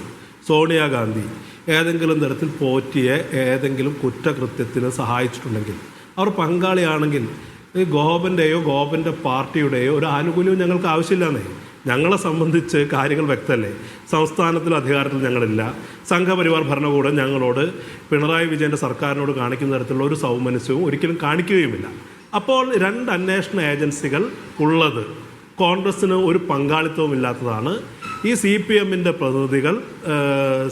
സോണിയാഗാന്ധി ഏതെങ്കിലും തരത്തിൽ പോറ്റിയെ ഏതെങ്കിലും കുറ്റകൃത്യത്തിന് സഹായിച്ചിട്ടുണ്ടെങ്കിൽ, അവർ പങ്കാളിയാണെങ്കിൽ ഈ ഗോപൻ്റെയോ ഗോപൻ്റെ പാർട്ടിയുടെയോ ഒരു ആനുകൂല്യവും ഞങ്ങൾക്ക് ആവശ്യമില്ലാന്നേ. ഞങ്ങളെ സംബന്ധിച്ച് കാര്യങ്ങൾ വ്യക്തമല്ലേ. സംസ്ഥാനത്തിൽ അധികാരത്തിൽ ഞങ്ങളില്ല. സംഘപരിവാർ ഭരണകൂടം ഞങ്ങളോട്, പിണറായി വിജയൻ്റെ സർക്കാരിനോട് കാണിക്കുന്ന തരത്തിലുള്ള ഒരു സൗമനസ്യവും ഒരിക്കലും കാണിക്കുകയുമില്ല. അപ്പോൾ 2 അന്വേഷണ ഏജൻസികൾ ഉള്ളത് കോൺഗ്രസ്സിന് ഒരു പങ്കാളിത്തവും ഇല്ലാത്തതാണ്. ഈ CPMൻ്റെ പ്രതിനിധികൾ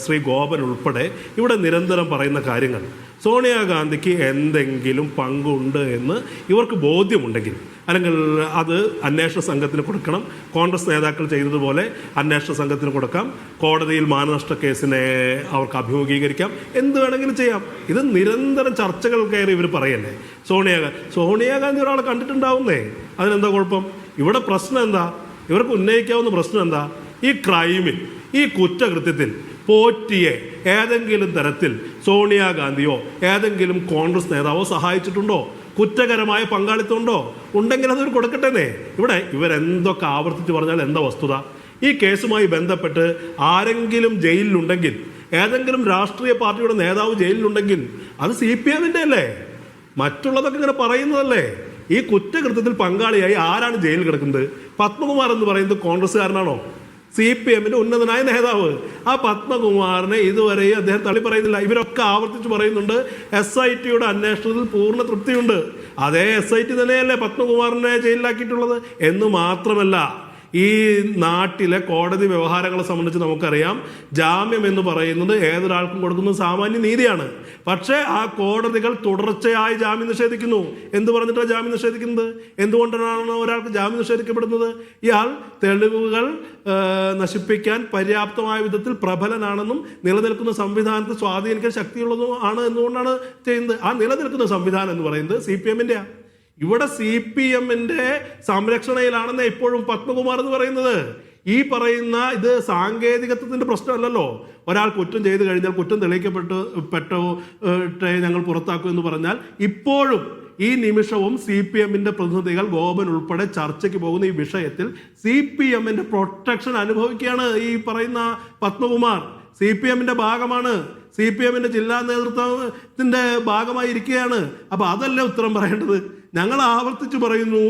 ശ്രീ ഗോപൻ ഉൾപ്പെടെ ഇവിടെ നിരന്തരം പറയുന്ന കാര്യങ്ങൾ, സോണിയാഗാന്ധിക്ക് എന്തെങ്കിലും പങ്കുണ്ട് എന്ന് ഇവർക്ക് ബോധ്യമുണ്ടെങ്കിൽ, അല്ലെങ്കിൽ അത് അന്വേഷണ സംഘത്തിന് കൊടുക്കണം. കോൺഗ്രസ് നേതാക്കൾ ചെയ്തതുപോലെ അന്വേഷണ സംഘത്തിന് കൊടുക്കാം. കോടതിയിൽ മാനനഷ്ട കേസിനെ അവർക്ക് അഭിമുഖീകരിക്കാം. എന്ത് വേണമെങ്കിലും ചെയ്യാം. ഇത് നിരന്തരം ചർച്ചകൾ കയറി ഇവർ പറയല്ലേ. സോണിയാഗാന്ധി ഒരാളെ കണ്ടിട്ടുണ്ടാവുന്നേ, അതിനെന്താ കുഴപ്പം? ഇവിടെ പ്രശ്നം എന്താ? ഇവർക്ക് ഉന്നയിക്കാവുന്ന പ്രശ്നം എന്താ? ഈ ക്രൈമിൽ, ഈ കുറ്റകൃത്യത്തിൽ പോറ്റിയെ ഏതെങ്കിലും തരത്തിൽ സോണിയാഗാന്ധിയോ ഏതെങ്കിലും കോൺഗ്രസ് നേതാവോ സഹായിച്ചിട്ടുണ്ടോ? കുറ്റകരമായ പങ്കാളിത്തമുണ്ടോ? ഉണ്ടെങ്കിൽ അതൊരു കൊടുക്കട്ടെന്നേ. ഇവിടെ ഇവരെന്തൊക്കെ ആവർത്തിച്ച് പറഞ്ഞാൽ എന്താ വസ്തുത? ഈ കേസുമായി ബന്ധപ്പെട്ട് ആരെങ്കിലും ജയിലിലുണ്ടെങ്കിൽ, ഏതെങ്കിലും രാഷ്ട്രീയ പാർട്ടിയുടെ നേതാവ് ജയിലിലുണ്ടെങ്കിൽ അത് CPMൻ്റെ അല്ലേ? മറ്റുള്ളതൊക്കെ ഇങ്ങനെ പറയുന്നതല്ലേ? ഈ കുറ്റകൃത്യത്തിൽ പങ്കാളിയായി ആരാണ് ജയിലിൽ കിടക്കുന്നത്? പത്മകുമാർ എന്ന് പറയുന്നത് കോൺഗ്രസ്സുകാരനാണോ? CPMൻ്റെ ഉന്നതനായ നേതാവ്. ആ പത്മകുമാറിനെ ഇതുവരെയും അദ്ദേഹം തള്ളി പറയുന്നില്ല. ഇവരൊക്കെ ആവർത്തിച്ച് പറയുന്നുണ്ട് SITയുടെ അന്വേഷണത്തിൽ പൂർണ്ണ തൃപ്തിയുണ്ട്. അതേ SIT തന്നെയല്ലേ പത്മകുമാറിനെ ജയിലിലാക്കിയിട്ടുള്ളത്? എന്ന് മാത്രമല്ല, ഈ നാട്ടിലെ കോടതി വ്യവഹാരങ്ങളെ സംബന്ധിച്ച് നമുക്കറിയാം, ജാമ്യം എന്ന് പറയുന്നത് ഏതൊരാൾക്കും കൊടുക്കുന്നത് സാമാന്യ നീതിയാണ്. പക്ഷേ ആ കോടതികൾ തുടർച്ചയായി ജാമ്യം നിഷേധിക്കുന്നു. എന്ത് പറഞ്ഞിട്ടാണ് ജാമ്യം നിഷേധിക്കുന്നത്? എന്തുകൊണ്ടാണ് ഒരാൾക്ക് ജാമ്യം നിഷേധിക്കപ്പെടുന്നത്? ഇയാൾ തെളിവുകൾ നശിപ്പിക്കാൻ പര്യാപ്തമായ വിധത്തിൽ പ്രബലനാണെന്നും നിലനിൽക്കുന്ന സംവിധാനത്തെ സ്വാധീനിക്കാൻ ശക്തിയുള്ളതും ആണ് എന്നുകൊണ്ടാണ് ചെയ്യുന്നത്. ആ നിലനിൽക്കുന്ന സംവിധാനം എന്ന് പറയുന്നത് CPMൻ്റെയാണ്. ഇവിടെ CPMൻ്റെ സംരക്ഷണയിലാണെന്ന് ഇപ്പോഴും പത്മകുമാർ എന്ന് പറയുന്നത്. ഈ പറയുന്ന ഇത് സാങ്കേതികത്വത്തിന്റെ പ്രശ്നമല്ലല്ലോ. ഒരാൾ കുറ്റം ചെയ്തു കഴിഞ്ഞാൽ കുറ്റം തെളിയിക്കപ്പെട്ടോ ഞങ്ങൾ പുറത്താക്കും എന്ന് പറഞ്ഞാൽ, ഇപ്പോഴും ഈ നിമിഷവും CPMൻ്റെ പ്രതിനിധികൾ ഗോപൻ ഉൾപ്പെടെ ചർച്ചയ്ക്ക് പോകുന്ന ഈ വിഷയത്തിൽ CPMൻ്റെ പ്രൊട്ടക്ഷൻ അനുഭവിക്കുകയാണ് ഈ പറയുന്ന പത്മകുമാർ. CPMൻ്റെ ഭാഗമാണ്, CPMൻ്റെ ജില്ലാ നേതൃത്വത്തിന്റെ ഭാഗമായി ഇരിക്കുകയാണ്. അപ്പൊ അതല്ലേ ഉത്തരം പറയേണ്ടത്? ഞങ്ങൾ ആവർത്തിച്ച് പറയുന്നു,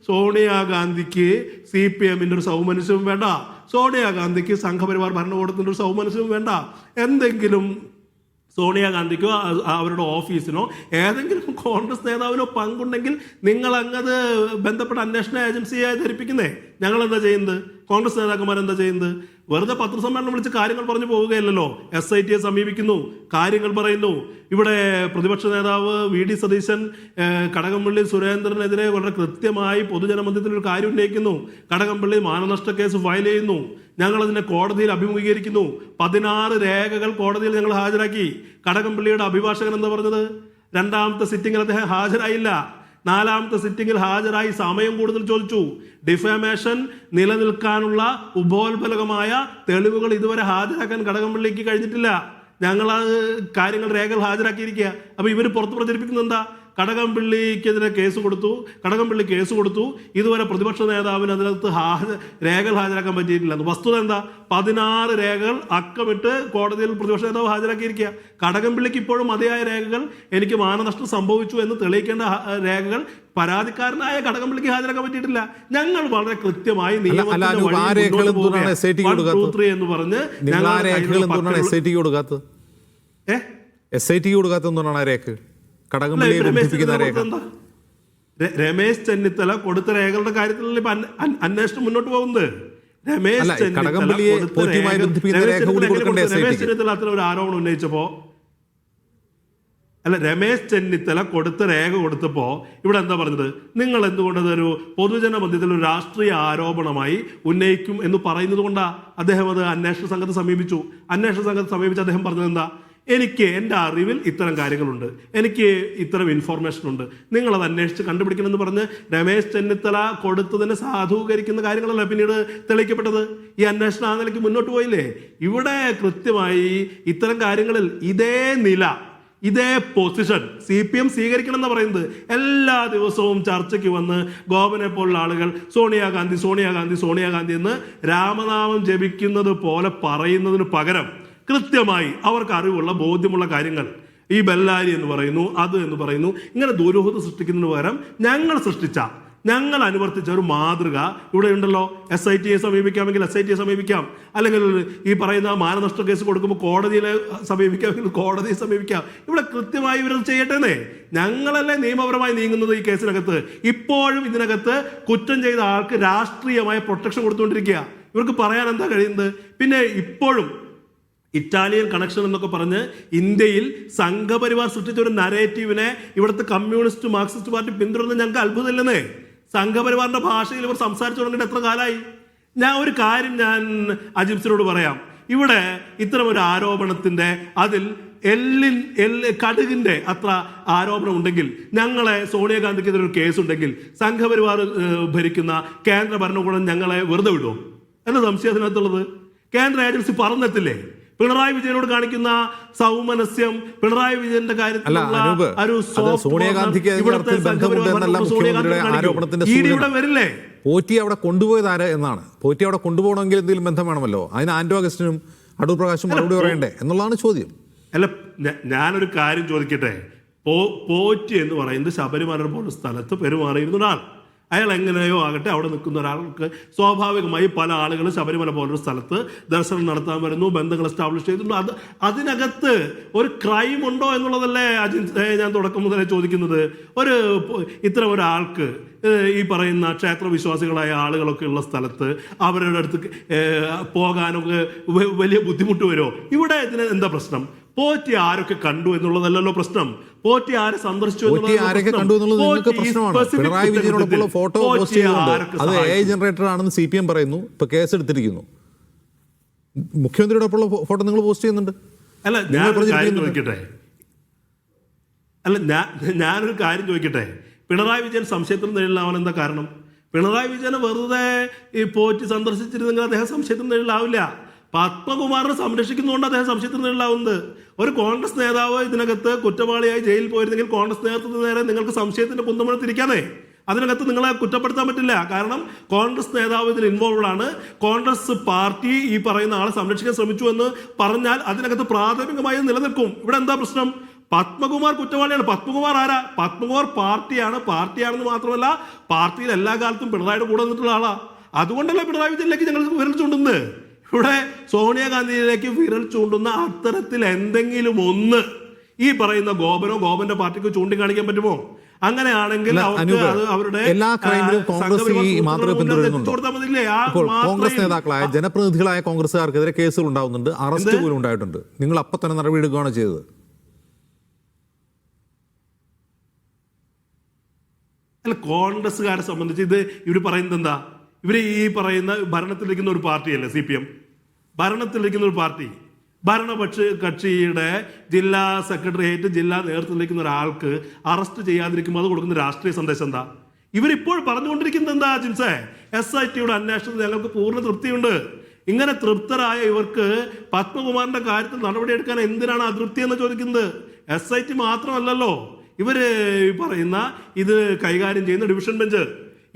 സോണിയാഗാന്ധിക്ക് CPMൻ്റെ ഒരു സൗമനസ്യവും വേണ്ട, സോണിയാഗാന്ധിക്ക് സംഘപരിവാർ ഭരണകൂടത്തിൻ്റെ ഒരു സൗമനസ്യവും വേണ്ട. എന്തെങ്കിലും സോണിയാഗാന്ധിക്കോ അവരുടെ ഓഫീസിനോ ഏതെങ്കിലും കോൺഗ്രസ് നേതാവിനോ പങ്കുണ്ടെങ്കിൽ നിങ്ങൾ അങ്ങത് ബന്ധപ്പെട്ട അന്വേഷണ ഏജൻസിയായി ധരിപ്പിക്കുന്നേ. ഞങ്ങൾ എന്താ ചെയ്യുന്നത്? കോൺഗ്രസ് നേതാക്കന്മാർ എന്താ ചെയ്യുന്നത്? വെറുതെ പത്രസമ്മേളനം വിളിച്ച് കാര്യങ്ങൾ പറഞ്ഞു പോവുകയല്ലല്ലോ. SITയെ സമീപിക്കുന്നു, കാര്യങ്ങൾ പറയുന്നു. ഇവിടെ പ്രതിപക്ഷ നേതാവ് VD സതീശൻ കടകംപള്ളി സുരേന്ദ്രനെതിരെ വളരെ കൃത്യമായി പൊതുജനമധ്യത്തിൽ ഒരു കാര്യം ഉന്നയിക്കുന്നു. കടകംപള്ളി മാനനഷ്ട കേസ് ഫയൽ ചെയ്യുന്നു. ഞങ്ങളതിനെ കോടതിയിൽ അഭിമുഖീകരിക്കുന്നു. 16 രേഖകൾ കോടതിയിൽ ഞങ്ങൾ ഹാജരാക്കി. കടകംപള്ളിയുടെ അഭിഭാഷകൻ എന്താ പറഞ്ഞത്? 2ാമത്തെ സിറ്റിംഗിൽ അദ്ദേഹം ഹാജരായില്ല. 4ാമത്തെ സിറ്റിംഗിൽ ഹാജരായി സമയം കൂടുതൽ ചോദിച്ചു. ഡിഫാമേഷൻ നിലനിൽക്കാനുള്ള ഉപോത്ബലകമായ തെളിവുകൾ ഇതുവരെ ഹാജരാക്കാൻ കടകംപള്ളിക്ക് കഴിഞ്ഞിട്ടില്ല. ഞങ്ങൾ കാര്യങ്ങൾ രേഖകൾ ഹാജരാക്കിയിരിക്കുക. അപ്പൊ ഇവർ പുറത്ത് പ്രചരിപ്പിക്കുന്നത് എന്താ? കടകംപള്ളിക്കെതിരെ കേസ് കൊടുത്തു, കടകംപള്ളി കേസ് കൊടുത്തു, ഇതുവരെ പ്രതിപക്ഷ നേതാവിന് അതിനകത്ത് രേഖകൾ ഹാജരാക്കാൻ പറ്റിയിട്ടില്ല. വസ്തുത എന്താ? 16 രേഖകൾ അക്കമിട്ട് കോടതിയിൽ പ്രതിപക്ഷ നേതാവ് ഹാജരാക്കിയിരിക്കുക. കടകംപള്ളിക്ക് ഇപ്പോഴും മതിയായ രേഖകൾ, എനിക്ക് മാനനഷ്ടം സംഭവിച്ചു എന്ന് തെളിയിക്കേണ്ട രേഖകൾ പരാതിക്കാരനായ കടകംപള്ളിക്ക് ഹാജരാക്കാൻ പറ്റിയിട്ടില്ല. ഞങ്ങൾ വളരെ കൃത്യമായി എന്ന് പറഞ്ഞ് രമേശ് ചെന്നിത്തല കൊടുത്ത രേഖകളുടെ കാര്യത്തിൽ അന്വേഷണം മുന്നോട്ട് പോകുന്നത്. രമേശ് ചെന്നിത്തല അത്ര ഒരു ആരോപണം ഉന്നയിച്ചപ്പോ രമേശ് ചെന്നിത്തല കൊടുത്ത രേഖ കൊടുത്തപ്പോ ഇവിടെ എന്താ പറഞ്ഞത്? നിങ്ങൾ എന്തുകൊണ്ട് അതൊരു പൊതുജന മധ്യത്തിൽ ഒരു രാഷ്ട്രീയ ആരോപണമായി ഉന്നയിക്കും എന്ന് പറയുന്നത് കൊണ്ടാ അദ്ദേഹം അത് അന്വേഷണ സംഘത്തെ സമീപിച്ചു. അന്വേഷണ സംഘത്തെ സമീപിച്ച് അദ്ദേഹം പറഞ്ഞത് എന്താ? എനിക്ക് എൻ്റെ അറിവിൽ ഇത്തരം കാര്യങ്ങളുണ്ട്, എനിക്ക് ഇത്തരം ഇൻഫോർമേഷൻ ഉണ്ട്, നിങ്ങളത് അന്വേഷിച്ച് കണ്ടുപിടിക്കണമെന്ന് പറഞ്ഞ് രമേശ് ചെന്നിത്തല കൊടുത്തതിനെ സാധൂകരിക്കുന്ന കാര്യങ്ങളല്ല പിന്നീട് തെളിയിക്കപ്പെട്ടത്. ഈ അന്വേഷണം ആ നിലയ്ക്ക് മുന്നോട്ട് പോയില്ലേ? ഇവിടെ കൃത്യമായി ഇത്തരം കാര്യങ്ങളിൽ ഇതേ നില, ഇതേ പൊസിഷൻ CPM സ്വീകരിക്കണം എന്ന് പറയുന്നത്. എല്ലാ ദിവസവും ചർച്ചയ്ക്ക് വന്ന് ഗോപനെ പോലുള്ള ആളുകൾ സോണിയാഗാന്ധി സോണിയാഗാന്ധി സോണിയാഗാന്ധി എന്ന് രാമനാമം ജപിക്കുന്നത് പോലെ പറയുന്നതിന് പകരം കൃത്യമായി അവർക്ക് അറിവുള്ള ബോധ്യമുള്ള കാര്യങ്ങൾ, ഈ ബെല്ലാരി എന്ന് പറയുന്നു, അത് എന്ന് പറയുന്നു, ഇങ്ങനെ ദുരൂഹത സൃഷ്ടിക്കുന്നതിന് പകരം ഞങ്ങൾ അനുവർത്തിച്ച ഒരു മാതൃക ഇവിടെ ഉണ്ടല്ലോ. SITയെ സമീപിക്കാമെങ്കിൽ SITയെ സമീപിക്കാം, അല്ലെങ്കിൽ ഈ പറയുന്ന മാനനഷ്ട കേസ് കൊടുക്കുമ്പോൾ കോടതിയെ സമീപിക്കാമെങ്കിൽ കോടതിയെ സമീപിക്കാം. ഇവിടെ കൃത്യമായി ഇവരത് ചെയ്യട്ടെന്നേ. ഞങ്ങളല്ലേ നിയമപരമായി നീങ്ങുന്നത് ഈ കേസിനകത്ത്. ഇപ്പോഴും ഇതിനകത്ത് കുറ്റം ചെയ്ത ആൾക്ക് രാഷ്ട്രീയമായ പ്രൊട്ടക്ഷൻ കൊടുത്തുകൊണ്ടിരിക്കുക. ഇവർക്ക് പറയാൻ എന്താ കഴിയുന്നത്? പിന്നെ ഇപ്പോഴും ഇറ്റാലിയൻ കണക്ഷൻ എന്നൊക്കെ പറഞ്ഞ് ഇന്ത്യയിൽ സംഘപരിവാർ സൃഷ്ടിച്ച ഒരു നരേറ്റീവിനെ ഇവിടുത്തെ കമ്മ്യൂണിസ്റ്റ് മാർക്സിസ്റ്റ് പാർട്ടി പിന്തുടർന്ന് ഞങ്ങൾക്ക് അത്ഭുതമില്ലെന്നേ. സംഘപരിവാറിന്റെ ഭാഷയിൽ ഇവർ സംസാരിച്ചു തുടങ്ങിയിട്ട് എത്ര കാലമായി? ഒരു കാര്യം ഞാൻ അജിംസിനോട് പറയാം. ഇവിടെ ഇത്തരം ഒരു ആരോപണത്തിന്റെ അതിൽ കടുകിന്റെ അത്ര ആരോപണം ഉണ്ടെങ്കിൽ, ഞങ്ങളെ സോണിയാഗാന്ധിക്കെതിരെ ഒരു കേസുണ്ടെങ്കിൽ സംഘപരിവാർ ഭരിക്കുന്ന കേന്ദ്ര ഭരണകൂടം ഞങ്ങളെ വെറുതെ വിടുമോ എന്ന സംശയം അതിനകത്തുള്ളത്. കേന്ദ്ര ഏജൻസി പറഞ്ഞെത്തില്ലേ? പിണറായി വിജയനോട് കാണിക്കുന്ന സൗമനസ്യം, പിണറായി വിജയന്റെ കാര്യത്തിൽ വരില്ലേ? പോറ്റി അവിടെ കൊണ്ടുപോയത് ആര് എന്നാണ്. പോറ്റി അവിടെ കൊണ്ടുപോകണമെങ്കിൽ എന്തെങ്കിലും ബന്ധം വേണമല്ലോ. അതിന് ആന്റോ അഗസ്റ്റിനും അടൂർ പ്രകാശും മറുപടി പറയണ്ടേ എന്നുള്ളതാണ് ചോദ്യം. അല്ല, ഞാനൊരു കാര്യം ചോദിക്കട്ടെ. പോറ്റി എന്ന് പറയുന്നത് ശബരിമല പോലെ സ്ഥലത്ത് പെരുമാറിയിരുന്ന ഒരാൾ. അയാൾ എങ്ങനെയോ ആകട്ടെ, അവിടെ നിൽക്കുന്ന ഒരാൾക്ക് സ്വാഭാവികമായി പല ആളുകളും ശബരിമല പോലൊരു സ്ഥലത്ത് ദർശനം നടത്താൻ വരുന്നു, ബന്ധങ്ങൾ എസ്റ്റാബ്ലിഷ് ചെയ്തിട്ടുണ്ട്. അതിനകത്ത് ഒരു ക്രൈം ഉണ്ടോ എന്നുള്ളതല്ലേ ഞാൻ തുടക്കം മുതലേ ചോദിക്കുന്നത്. ഇത്തരം ഒരാൾക്ക് ഈ പറയുന്ന ക്ഷേത്ര വിശ്വാസികളായ ആളുകളൊക്കെ ഉള്ള സ്ഥലത്ത് അവരുടെ അടുത്ത് പോകാനൊക്കെ വലിയ ബുദ്ധിമുട്ട് വരുമോ? ഇവിടെ ഇതിന് എന്താ പ്രശ്നം? പോറ്റി ആരൊക്കെ കണ്ടു എന്നുള്ളതല്ലല്ലോ പ്രശ്നം. പോറ്റി ആരെ സന്ദർശിച്ചു പിണറായി വിജയനോടൊപ്പമുള്ള ഫോട്ടോ പോസ്റ്റ് ചെയ്തുകൊണ്ട് അത് AI ജനറേറ്റർ ആണെന്ന് CPM പറയുന്നു. ഇപ്പൊ കേസ് എടുത്തിരിക്കുന്നു. മുഖ്യമന്ത്രിയോടൊപ്പമുള്ള ഫോട്ടോ നിങ്ങൾ പോസ്റ്റ് ചെയ്യുന്നുണ്ട്. ഞാനൊരു കാര്യം ചോദിക്കട്ടെ. പിണറായി വിജയൻ സംശയത്തിന് നിഴലിലാവാൻ എന്താ കാരണം? പിണറായി വിജയനെ വെറുതെ ഈ പോറ്റി സന്ദർശിച്ചിരുന്നെങ്കിൽ അദ്ദേഹം സംശയത്തിന് നിഴലിലാവില്ല. പത്മകുമാറിനെ സംരക്ഷിക്കുന്നതുകൊണ്ട് അദ്ദേഹം സംശയത്തിന് നിഴലിലാവുന്നത്. ഒരു കോൺഗ്രസ് നേതാവ് ഇതിനകത്ത് കുറ്റവാളിയായി ജയിലിൽ പോയിരുന്നെങ്കിൽ കോൺഗ്രസ് നേതൃത്വത്തിന് നേരെ നിങ്ങൾക്ക് സംശയത്തിന്റെ കുന്തമുന തിരിക്കാനേ. അതിനകത്ത് നിങ്ങളെ കുറ്റപ്പെടുത്താൻ പറ്റില്ല. കാരണം കോൺഗ്രസ് നേതാവ് ഇതിൽ ഇൻവോൾവ് ആണ്. കോൺഗ്രസ് പാർട്ടി ഈ പറയുന്ന ആളെ സംരക്ഷിക്കാൻ ശ്രമിച്ചു എന്ന് പറഞ്ഞാൽ അതിനകത്ത് പ്രാഥമികമായി നിലനിൽക്കും. ഇവിടെ എന്താ പ്രശ്നം? പത്മകുമാർ കുറ്റവാളിയാണ്. പത്മകുമാർ ആരാ? പത്മകുമാർ പാർട്ടിയാണെന്ന് മാത്രമല്ല പാർട്ടിയിൽ എല്ലാ കാലത്തും പിണറായിയുടെ കൂടെ നിന്നിട്ടുള്ള ആളാ. അതുകൊണ്ടല്ലേ പിണറായി വിജയനിലേക്ക് ഞങ്ങൾ വിരൽ ചൂണ്ടുന്നത്. ഇവിടെ സോണിയാഗാന്ധിയിലേക്ക് വിരൽ ചൂണ്ടുന്ന അത്തരത്തിൽ എന്തെങ്കിലും ഒന്ന് ഈ പറയുന്ന ഗോപനോ ഗോപന്റെ പാർട്ടിക്കോ ചൂണ്ടിക്കാണിക്കാൻ പറ്റുമോ? അങ്ങനെയാണെങ്കിൽ അവർക്ക് അത് അവരുടെ എല്ലാ ക്രൈമിലും കോൺഗ്രസ് ഈ മാതൃക പിന്തുടരുന്നുണ്ടോ? കൊടുത്താൽ മതിയില്ലേ? ആ ഇപ്പോൾ കോൺഗ്രസ് മാത്രയിൽ നേതാക്കളായ ജനപ്രതിനിധികളായ കോൺഗ്രസ്സുകാർക്കെതിരെ കേസുകൾ ഉണ്ടാവുന്നുണ്ട്, അറസ്റ്റ് പോലും ഉണ്ടായിട്ടുണ്ട്. നിങ്ങൾ അപ്പം തന്നെ നടപടിയെടുക്കുകയാണ് ചെയ്തത്. അല്ല, കോൺഗ്രസ്സുകാരെ സംബന്ധിച്ച് ഇത് ഇവർ പറയുന്നത് എന്താ? ഇവർ ഈ പറയുന്ന ഭരണത്തിലിരിക്കുന്ന ഒരു പാർട്ടിയല്ലേ CPM? ഭരണത്തിലിരിക്കുന്ന ഒരു പാർട്ടി, ഭരണപക്ഷ കക്ഷിയുടെ ജില്ലാ സെക്രട്ടേറിയറ്റ്, ജില്ലാ നേതൃത്വത്തിലിരിക്കുന്ന ഒരാൾക്ക് അറസ്റ്റ് ചെയ്യാതിരിക്കുമ്പോൾ അത് കൊടുക്കുന്ന രാഷ്ട്രീയ സന്ദേശം എന്താ? ഇവരിപ്പോൾ പറഞ്ഞുകൊണ്ടിരിക്കുന്നത് എന്താ ജിൻസേ? SITയുടെ അന്വേഷണത്തിൽ ഞങ്ങൾക്ക് പൂർണ്ണ തൃപ്തിയുണ്ട്. ഇങ്ങനെ തൃപ്തരായ ഇവർക്ക് പത്മകുമാറിന്റെ കാര്യത്തിൽ നടപടിയെടുക്കാൻ എന്തിനാണ് അതൃപ്തി എന്ന് ചോദിക്കുന്നത്? SIT മാത്രമല്ലല്ലോ ഇവര് പറയുന്ന ഇത് കൈകാര്യം ചെയ്യുന്ന ഡിവിഷൻ ബെഞ്ച്,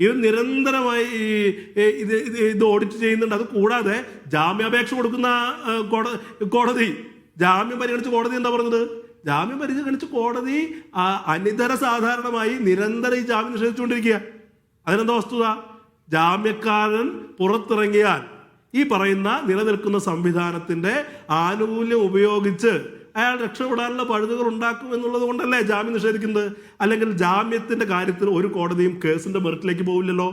ഇവർ നിരന്തരമായി ഇത് ഓഡിറ്റ് ചെയ്യുന്നുണ്ട്. അത് കൂടാതെ ജാമ്യാപേക്ഷ കൊടുക്കുന്ന കോടതി, ജാമ്യം പരിഗണിച്ച് കോടതി എന്താ പറഞ്ഞത്? ജാമ്യം പരിഗണിച്ച് കോടതി അനിതര സാധാരണമായി നിരന്തരം ഈ ജാമ്യം നിഷേധിച്ചുകൊണ്ടിരിക്കുക. അതിനെന്താ വസ്തുത? ജാമ്യക്കാരൻ പുറത്തിറങ്ങിയാൽ ഈ പറയുന്ന നിലനിൽക്കുന്ന സംവിധാനത്തിന്റെ ആനുകൂല്യം ഉപയോഗിച്ച് അയാൾ രക്ഷപ്പെടാനുള്ള പഴുതുകൾ ഉണ്ടാക്കും എന്നുള്ളത് കൊണ്ടല്ലേ ജാമ്യം നിഷേധിക്കുന്നത്? അല്ലെങ്കിൽ ജാമ്യത്തിന്റെ കാര്യത്തിൽ ഒരു കോടതിയും കേസിന്റെ മെറിറ്റിലേക്ക് പോവില്ലല്ലോ.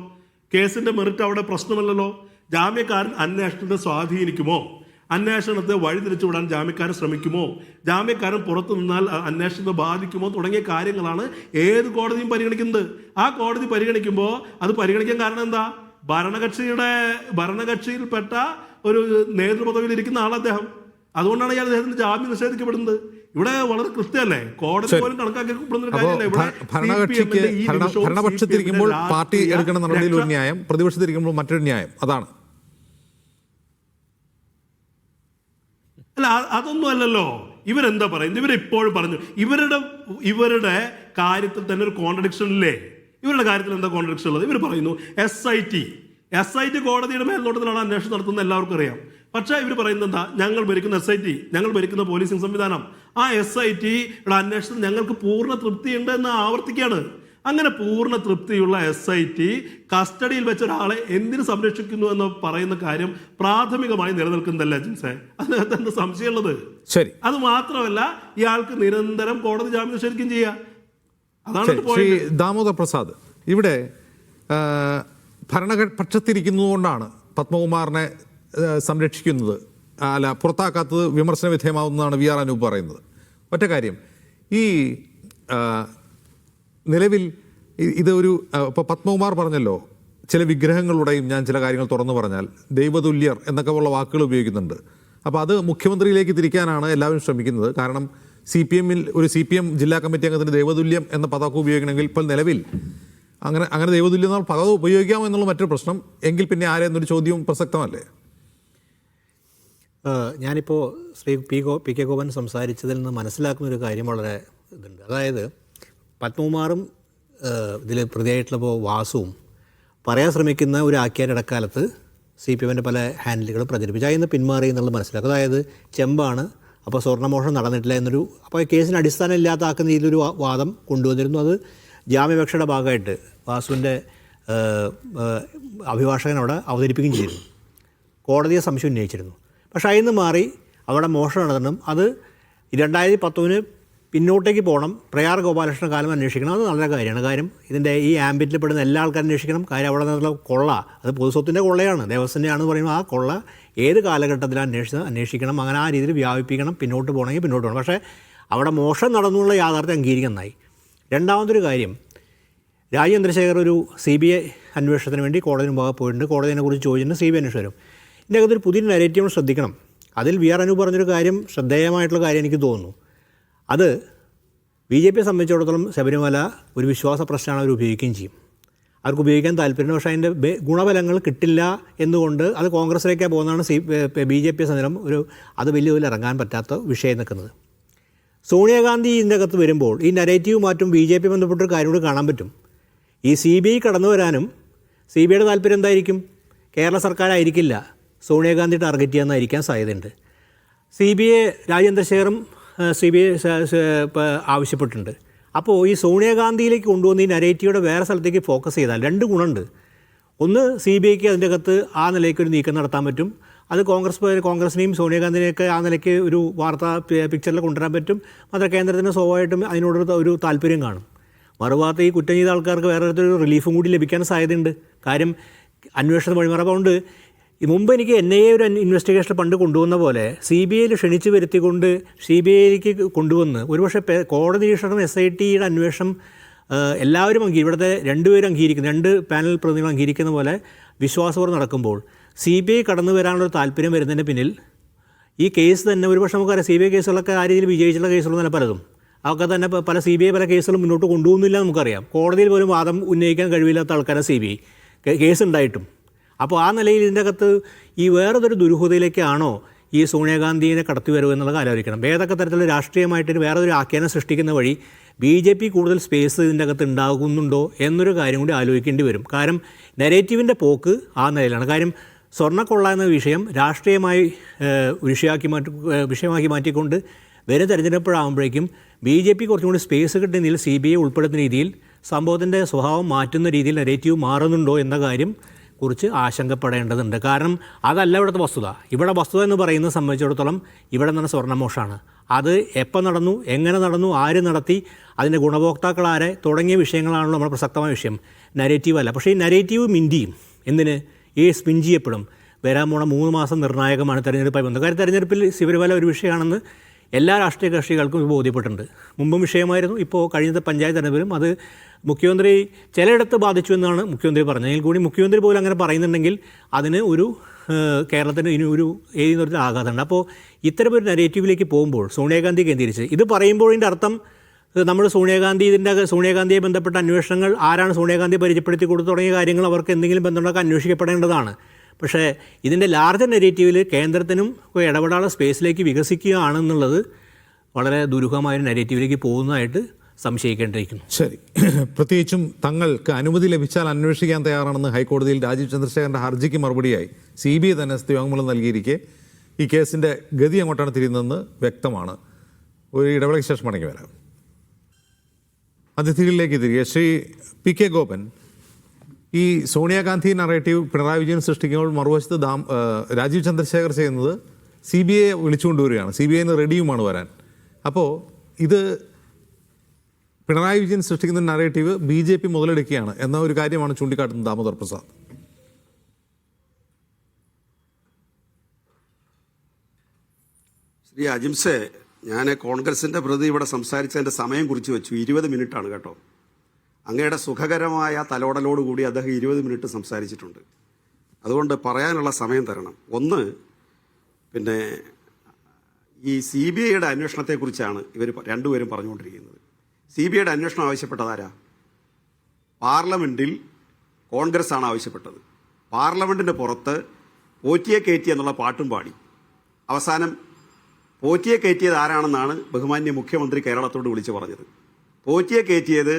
കേസിന്റെ മെറിറ്റ് അവിടെ പ്രശ്നമല്ലല്ലോ. ജാമ്യക്കാരൻ അന്വേഷണത്തെ സ്വാധീനിക്കുമോ, അന്വേഷണത്തെ വഴിതിരിച്ചുവിടാൻ ജാമ്യക്കാരൻ ശ്രമിക്കുമോ, ജാമ്യക്കാരൻ പുറത്തു നിന്നാൽ അന്വേഷണത്തെ ബാധിക്കുമോ തുടങ്ങിയ കാര്യങ്ങളാണ് ഏത് കോടതിയും പരിഗണിക്കുന്നത്. ആ കോടതി പരിഗണിക്കുമ്പോൾ അത് പരിഗണിക്കാൻ കാരണം എന്താ? ഭരണകക്ഷിയിൽപ്പെട്ട ഒരു നേതൃപദവിയിൽ ഇരിക്കുന്ന ആൾ അദ്ദേഹം. അതുകൊണ്ടാണ് ഇയാൾ അദ്ദേഹത്തിന് ജാമ്യം നിഷേധിക്കപ്പെടുന്നത്. ഇവിടെ വളരെ കൃത്യമല്ലേ, കോടതി പോലും കണക്കാക്കപ്പെടുന്ന ഒരു കാര്യമല്ലേ. ഭരണപക്ഷത്തിരിക്കുമ്പോൾ പാർട്ടി എടുക്കുന്ന നടപടിയിൽ ഒരു ന്യായം, പ്രതിപക്ഷത്തിരിക്കുമ്പോൾ മറ്റൊരു ന്യായം, അതാണ്. അല്ല, അതൊന്നും അല്ലല്ലോ. ഇവരെന്താ പറയുന്നത്? ഇവരിപ്പോഴും പറഞ്ഞു ഇവരുടെ കാര്യത്തിൽ തന്നെ ഒരു കോൺട്രഡിക്ഷൻ ഇല്ലേ? ഇവരുടെ കാര്യത്തിൽ എന്താ കോൺട്രഡിക്ഷൻ ഉള്ളത്? ഇവർ പറയുന്നു SIT കോടതിയുടെ മേൽനോട്ടത്തിലാണ് അന്വേഷണം നടത്തുന്നത്, എല്ലാവർക്കും അറിയാം. പക്ഷേ ഇവർ പറയുന്നത് എന്താ? ഞങ്ങൾ ഭരിക്കുന്ന SIT, ഞങ്ങൾ ഭരിക്കുന്ന പോലീസിംഗ് സംവിധാനം, ആ SITയുടെ അന്വേഷണത്തിൽ ഞങ്ങൾക്ക് പൂർണ്ണ തൃപ്തിയുണ്ട് എന്ന് ആവർത്തിക്കുകയാണ്. അങ്ങനെ പൂർണ്ണ തൃപ്തിയുള്ള SIT കസ്റ്റഡിയിൽ വെച്ച ഒരാളെ എന്തിനു സംരക്ഷിക്കുന്നു എന്ന് പറയുന്ന കാര്യം പ്രാഥമികമായി നിലനിൽക്കുന്നതല്ല ജിൻസേ. അതിനകത്ത് എന്താ സംശയമുള്ളത്? ശരി, അത് മാത്രമല്ല ഇയാൾക്ക് നിരന്തരം കോടതി ജാമ്യം നിഷേധിക്കുകയും ചെയ്യാം. അതാണ് ശ്രീ ദാമോദർ പ്രസാദ്, ഇവിടെ ഭരണപക്ഷത്തിരിക്കുന്നതുകൊണ്ടാണ് പത്മകുമാറിനെ സംരക്ഷിക്കുന്നത്, അല്ല പുറത്താക്കാത്തത് വിമർശന വിധേയമാവുന്നതാണ് VR അനൂപ് പറയുന്നത്. ഒറ്റ കാര്യം, ഈ നിലവിൽ ഇതൊരു ഇപ്പോൾ പത്മകുമാർ പറഞ്ഞല്ലോ, ചില വിഗ്രഹങ്ങളുടെയും ഞാൻ ചില കാര്യങ്ങൾ തുറന്നു പറഞ്ഞാൽ ദൈവതുല്യർ എന്നൊക്കെ ഉള്ള വാക്കുകൾ ഉപയോഗിക്കുന്നുണ്ട്. അപ്പോൾ അത് മുഖ്യമന്ത്രിയിലേക്ക് തിരിക്കാനാണ് എല്ലാവരും ശ്രമിക്കുന്നത്. കാരണം CPMൽ ഒരു CPM ജില്ലാ കമ്മിറ്റി അംഗത്തിന് ദൈവതുല്യം എന്ന പദമൊക്കെ ഉപയോഗിക്കണമെങ്കിൽ ഇപ്പോൾ നിലവിൽ അങ്ങനെ ദൈവതുല്യം എന്ന പദം ഉപയോഗിക്കാമോ എന്നുള്ള മറ്റൊരു പ്രശ്നം. എങ്കിൽ പിന്നെ ആരെന്നൊരു ചോദ്യവും പ്രസക്തമല്ലേ? ഞാനിപ്പോൾ ശ്രീ പി കെ ഗോപൻ സംസാരിച്ചതിൽ നിന്ന് മനസ്സിലാക്കുന്നൊരു കാര്യം വളരെ ഇതുണ്ട്. അതായത് പത്മകുമാറും ഇതിൽ പ്രതിയായിട്ടുള്ള വാസുവും പറയാൻ ശ്രമിക്കുന്ന ഒരു ആഖ്യാനടക്കാലത്ത് CPMൻ്റെ പല ഹാൻഡിലുകൾ പ്രചരിപ്പിച്ചു, അതിൽ നിന്ന് പിന്മാറി എന്നുള്ളത് മനസ്സിലാക്കുക. അതായത് ചെമ്പാണ്, അപ്പോൾ സ്വർണ്ണമോഷണം നടന്നിട്ടില്ല എന്നൊരു, അപ്പോൾ കേസിന് അടിസ്ഥാനം ഇല്ലാതാക്കുന്ന രീതിയിലൊരു വാദം കൊണ്ടുവന്നിരുന്നു. അത് ജാമ്യപേക്ഷയുടെ ഭാഗമായിട്ട് വാസുവിൻ്റെ അഭിഭാഷകൻ അവിടെ അവതരിപ്പിക്കുകയും ചെയ്തിരുന്നു. കോടതിയെ സംശയം ഉന്നയിച്ചിരുന്നു. പക്ഷേ അതിൽ നിന്ന് മാറി അവിടെ മോഷണം നടത്തണം, അത് 2019 പിന്നോട്ടേക്ക് പോകണം, പ്രയാർ ഗോപാലകൃഷ്ണ കാലം അന്വേഷിക്കണം, അത് നല്ല കാര്യമാണ്. കാര്യം ഇതിൻ്റെ ഈ ആംബിറ്റിൽ പെടുന്ന എല്ലാ ആൾക്കാരും അന്വേഷിക്കണം. കാര്യം അവിടെ നിന്നുള്ള കൊള്ള, അത് പൊതുസ്വത്തിൻ്റെ കൊള്ളയാണ്, ദേവസ്വത്തിൻ്റെയാണെന്ന് പറയുമ്പോൾ ആ കൊള്ള ഏത് കാലഘട്ടത്തിലാണ് അന്വേഷിക്കണം, അങ്ങനെ ആ രീതിയിൽ വ്യാപിപ്പിക്കണം. പിന്നോട്ട് പോകണമെങ്കിൽ പിന്നോട്ട് പോകണം. പക്ഷേ അവിടെ മോഷണം നടന്നുള്ള യാഥാർത്ഥ്യം അംഗീകരിക്കുന്നതായി. രണ്ടാമതൊരു കാര്യം, ചന്ദ്രശേഖർ ഒരു CBI അന്വേഷണത്തിന് വേണ്ടി കോടതിന് മുമ്പാകെ പോയിട്ടുണ്ട്. കോടതിനെക്കുറിച്ച് ചോദിച്ചിട്ടുണ്ട്, CBI അന്വേഷണം വരും. ഇതിൻ്റെ അകത്തൊരു പുതിയ നെഗറ്റീവ് ശ്രദ്ധിക്കണം. അതിൽ VR അനൂപ് പറഞ്ഞൊരു കാര്യം, ശ്രദ്ധേയമായിട്ടുള്ള കാര്യം എനിക്ക് തോന്നുന്നു. അത് BJPയെ സംബന്ധിച്ചിടത്തോളം ശബരിമല ഒരു വിശ്വാസ പ്രശ്നമാണ് അവർ ഉപയോഗിക്കുകയും ചെയ്യും. അവർക്ക് ഉപയോഗിക്കാൻ താല്പര്യമുണ്ട്. പക്ഷേ അതിൻ്റെ ഗുണഫലങ്ങൾ കിട്ടില്ല എന്നുകൊണ്ട് അത് കോൺഗ്രസിലേക്കാണ് പോകുന്നതാണ് BJPയെ സംബന്ധിച്ചും അത് വലിയ തോതിൽ ഇറങ്ങാൻ പറ്റാത്ത വിഷയം നിൽക്കുന്നത്. സോണിയാഗാന്ധി ഇതിൻ്റെ അകത്ത് വരുമ്പോൾ ഈ നെഗറ്റീവ് മാറ്റും. BJP ബന്ധപ്പെട്ടൊരു കാര്യം കൂടി കാണാൻ പറ്റും. ഈ CBI കടന്നു വരാനും CBIയുടെ താല്പര്യം എന്തായിരിക്കും? കേരള സർക്കാരായിരിക്കില്ല സോണിയാഗാന്ധി ടാർഗറ്റ് ചെയ്യാമെന്നായിരിക്കാൻ സാധ്യതയുണ്ട്. CBI ചന്ദ്രശേഖറും CBI ആവശ്യപ്പെട്ടിട്ടുണ്ട്. അപ്പോൾ ഈ സോണിയാഗാന്ധിയിലേക്ക് കൊണ്ടുവന്ന് ഈ നരേറ്റീവിടെ വേറെ സ്ഥലത്തേക്ക് ഫോക്കസ് ചെയ്താൽ രണ്ട് ഗുണമുണ്ട്. ഒന്ന്, CBIക്ക് അതിൻ്റെ അകത്ത് ആ നിലയ്ക്ക് ഒരു നീക്കം നടത്താൻ പറ്റും. അത് കോൺഗ്രസിനെയും സോണിയാഗാന്ധിനെയൊക്കെ ആ നിലയ്ക്ക് ഒരു വാർത്താ പിക്ചറിൽ കൊണ്ടുവരാൻ പറ്റും. മാത്രമല്ല കേന്ദ്രത്തിന് സ്വാഭാവികമായിട്ടും അതിനോടൊരു താല്പര്യം കാണും. മറുഭാഗത്ത് ഈ കുറ്റം ചെയ്ത ആൾക്കാർക്ക് വേറെ ഒരു റിലീഫും കൂടി ലഭിക്കാൻ സാധ്യതയുണ്ട്. കാര്യം അന്വേഷണം വഴിമാറതുകൊണ്ട് മുമ്പ് എനിക്ക് NIA ഒരു ഇൻവെസ്റ്റിഗേഷൻ പണ്ട് കൊണ്ടുവന്ന പോലെ CBIയിൽ ക്ഷണിച്ച് വരുത്തിക്കൊണ്ട് CBIയിലേക്ക് കൊണ്ടുവന്ന് ഒരുപക്ഷെ കോടതി നിരീക്ഷണം SITയുടെ അന്വേഷണം എല്ലാവരും ഇവിടുത്തെ രണ്ടുപേരും അംഗീകരിക്കുന്ന 2 പാനൽ പ്രതിനിധികൾ അംഗീകരിക്കുന്ന പോലെ വിശ്വാസപൂർവ്വം നടക്കുമ്പോൾ CBI കടന്നു വരാനുള്ള താല്പര്യം വരുന്നതിന് പിന്നിൽ ഈ കേസ് തന്നെ ഒരുപക്ഷെ നമുക്കറിയാം CBI കേസുകളൊക്കെ ആ രീതിയിൽ വിജയിച്ചുള്ള കേസുകളൊന്നും പലതും അതൊക്കെ തന്നെ പല CBI പല കേസുകളും മുന്നോട്ട് കൊണ്ടുപോകുന്നില്ല നമുക്കറിയാം. കോടതിയിൽ പോലും വാദം ഉന്നയിക്കാൻ കഴിവില്ലാത്ത ആൾക്കാരാണ് CBI കേസ് ഉണ്ടായിട്ടും. അപ്പോൾ ആ നിലയിൽ ഇതിൻ്റെ അകത്ത് ഈ വേറൊരു ദുരൂഹതയിലേക്കാണോ ഈ സോണിയാഗാന്ധിയെ കടത്തി വരുമോ എന്നുള്ളത് ആലോചിക്കണം. ഏതൊക്കെ തരത്തിലുള്ള രാഷ്ട്രീയമായിട്ട് വേറൊരു ആഖ്യാനം സൃഷ്ടിക്കുന്ന വഴി BJP കൂടുതൽ സ്പേസ് ഇതിൻ്റെ അകത്ത് ഉണ്ടാകുന്നുണ്ടോ എന്നൊരു കാര്യം കൂടി ആലോചിക്കേണ്ടി വരും. കാരണം നെറേറ്റീവിൻ്റെ പോക്ക് ആ നിലയിലാണ്. കാര്യം സ്വർണ്ണക്കൊള്ള എന്ന വിഷയം രാഷ്ട്രീയമായി വിഷയമാക്കി മാറ്റിക്കൊണ്ട് വരെ തെരഞ്ഞെടുപ്പോഴാകുമ്പോഴേക്കും BJP കുറച്ചും കൂടി സ്പേസ് കിട്ടുന്ന രീതിയിൽ CBI ഉൾപ്പെടുന്ന രീതിയിൽ സംഭവത്തിൻ്റെ സ്വഭാവം മാറ്റുന്ന രീതിയിൽ നെറേറ്റീവ് മാറുന്നുണ്ടോ എന്ന കാര്യം കുറിച്ച് ആശങ്കപ്പെടേണ്ടതുണ്ട്. കാരണം അതല്ല ഇവിടുത്തെ വസ്തുത. ഇവിടെ വസ്തുത എന്ന് പറയുന്നത് സംബന്ധിച്ചിടത്തോളം ഇവിടെ നിന്ന് സ്വർണ്ണമോഷമാണ്. അത് എപ്പോൾ നടന്നു, എങ്ങനെ നടന്നു, ആര് നടത്തി, അതിൻ്റെ ഗുണഭോക്താക്കൾ ആരെ തുടങ്ങിയ വിഷയങ്ങളാണല്ലോ നമ്മുടെ പ്രസക്തമായ വിഷയം, നരേറ്റീവ് അല്ല. പക്ഷേ ഈ നരേറ്റീവ് മിൻറ്റിയും എന്തിന് ഈ സ്പിൻ ചെയ്യപ്പെടും. വരാൻ പോണ 3 മാസം നിർണായകമാണ് തെരഞ്ഞെടുപ്പായി ബന്ധം. കാര്യം തെരഞ്ഞെടുപ്പിൽ ശബരിമല ഒരു വിഷയമാണെന്ന് എല്ലാ രാഷ്ട്രീയ കക്ഷികൾക്കും ബോധ്യപ്പെട്ടിട്ടുണ്ട്. മുമ്പും വിഷയമായിരുന്നു, ഇപ്പോൾ കഴിഞ്ഞ പഞ്ചായത്ത് തെരഞ്ഞെടുപ്പിലും അത് മുഖ്യമന്ത്രി ചിലയിടത്ത് ബാധിച്ചു എന്നാണ് മുഖ്യമന്ത്രി പറഞ്ഞതെങ്കിൽ കൂടി മുഖ്യമന്ത്രി പോലും അങ്ങനെ പറയുന്നുണ്ടെങ്കിൽ അതിന് ഒരു കേരളത്തിന് ഇനി ഒരു ഏതൊരു ആഘാതമുണ്ട്. അപ്പോൾ ഇത്തരമൊരു നെഗറ്റീവിലേക്ക് പോകുമ്പോൾ സോണിയാഗാന്ധി കേന്ദ്രീകരിച്ച് ഇത് പറയുമ്പോൾ ഇതിൻ്റെ അർത്ഥം നമ്മൾ സോണിയാഗാന്ധിയെ ബന്ധപ്പെട്ട അന്വേഷണങ്ങൾ ആരാണ് സോണിയാഗാന്ധിയെ പരിചയപ്പെടുത്തി കൊടുത്തു തുടങ്ങിയ കാര്യങ്ങൾ അവർക്ക് എന്തെങ്കിലും ബന്ധമുണ്ടാക്കാൻ അന്വേഷിക്കപ്പെടേണ്ടതാണ്. പക്ഷേ ഇതിൻ്റെ ലാർജർ നെഗറ്റീവിൽ കേന്ദ്രത്തിനും ഇടപെടാനുള്ള സ്പേസിലേക്ക് വികസിക്കുകയാണെന്നുള്ളത് വളരെ ദുരൂഹമായ ഒരു നെഗറ്റീവിലേക്ക് പോകുന്നതായിട്ട് സംശയിക്കേണ്ടിയിരിക്കുന്നു. ശരി, പ്രത്യേകിച്ചും തങ്ങൾക്ക് അനുമതി ലഭിച്ചാൽ അന്വേഷിക്കാൻ തയ്യാറാണെന്ന് ഹൈക്കോടതിയിൽ രാജീവ് ചന്ദ്രശേഖരൻ്റെ ഹർജിക്ക് മറുപടിയായി CBI തന്നെ സത്യവാങ്മൂലം നൽകിയിരിക്കെ ഈ കേസിൻ്റെ ഗതി അങ്ങോട്ടാണ് തിരിയുന്നതെന്ന് വ്യക്തമാണ്. ഒരു ഇടവേളയ്ക്ക് ശേഷം മടങ്ങി വരാം. അതിഥികളിലേക്ക് തിരികെ ശ്രീ PK ഗോപൻ, ഈ സോണിയാഗാന്ധി നറേറ്റീവ് പിണറായി വിജയൻ സൃഷ്ടിക്കുമ്പോൾ മറുവശത്ത് രാജീവ് ചന്ദ്രശേഖർ ചെയ്യുന്നത് CBIയെ വിളിച്ചുകൊണ്ടുവരികയാണ്. CBIന്ന് റെഡിയുമാണ് വരാൻ. അപ്പോൾ ഇത് പിണറായി വിജയൻ സൃഷ്ടിക്കുന്ന നറേറ്റീവ് BJP മുതലെടുക്കുകയാണ് എന്ന ഒരു കാര്യമാണ് ചൂണ്ടിക്കാട്ടുന്നത് ദാമോദർ പ്രസാദ്. ശ്രീ അജിംസെ, ഞാൻ കോൺഗ്രസിൻ്റെ പ്രതി ഇവിടെ സംസാരിച്ചതിൻ്റെ സമയം കുറിച്ച് വെച്ചു. 20 മിനിറ്റാണ് കേട്ടോ. അങ്ങയുടെ സുഖകരമായ തലോടലോടുകൂടി അദ്ദേഹം 20 മിനിറ്റ് സംസാരിച്ചിട്ടുണ്ട്. അതുകൊണ്ട് പറയാനുള്ള സമയം തരണം. ഒന്ന്, പിന്നെ ഈ CBIയുടെ അന്വേഷണത്തെക്കുറിച്ചാണ് ഇവർ രണ്ടുപേരും പറഞ്ഞുകൊണ്ടിരിക്കുന്നത്. CBIയുടെ അന്വേഷണം ആവശ്യപ്പെട്ടതാരാ? പാർലമെൻറ്റിൽ കോൺഗ്രസ് ആണ് ആവശ്യപ്പെട്ടത്. പാർലമെൻറ്റിൻ്റെ പുറത്ത് പോറ്റിയെ കയറ്റി എന്നുള്ള പാട്ടും പാടി. അവസാനം പോറ്റിയെ കയറ്റിയത് ആരാണെന്നാണ് ബഹുമാന്യ മുഖ്യമന്ത്രി കേരളത്തോട് വിളിച്ചു പറഞ്ഞത്. പോറ്റിയെ കയറ്റിയത്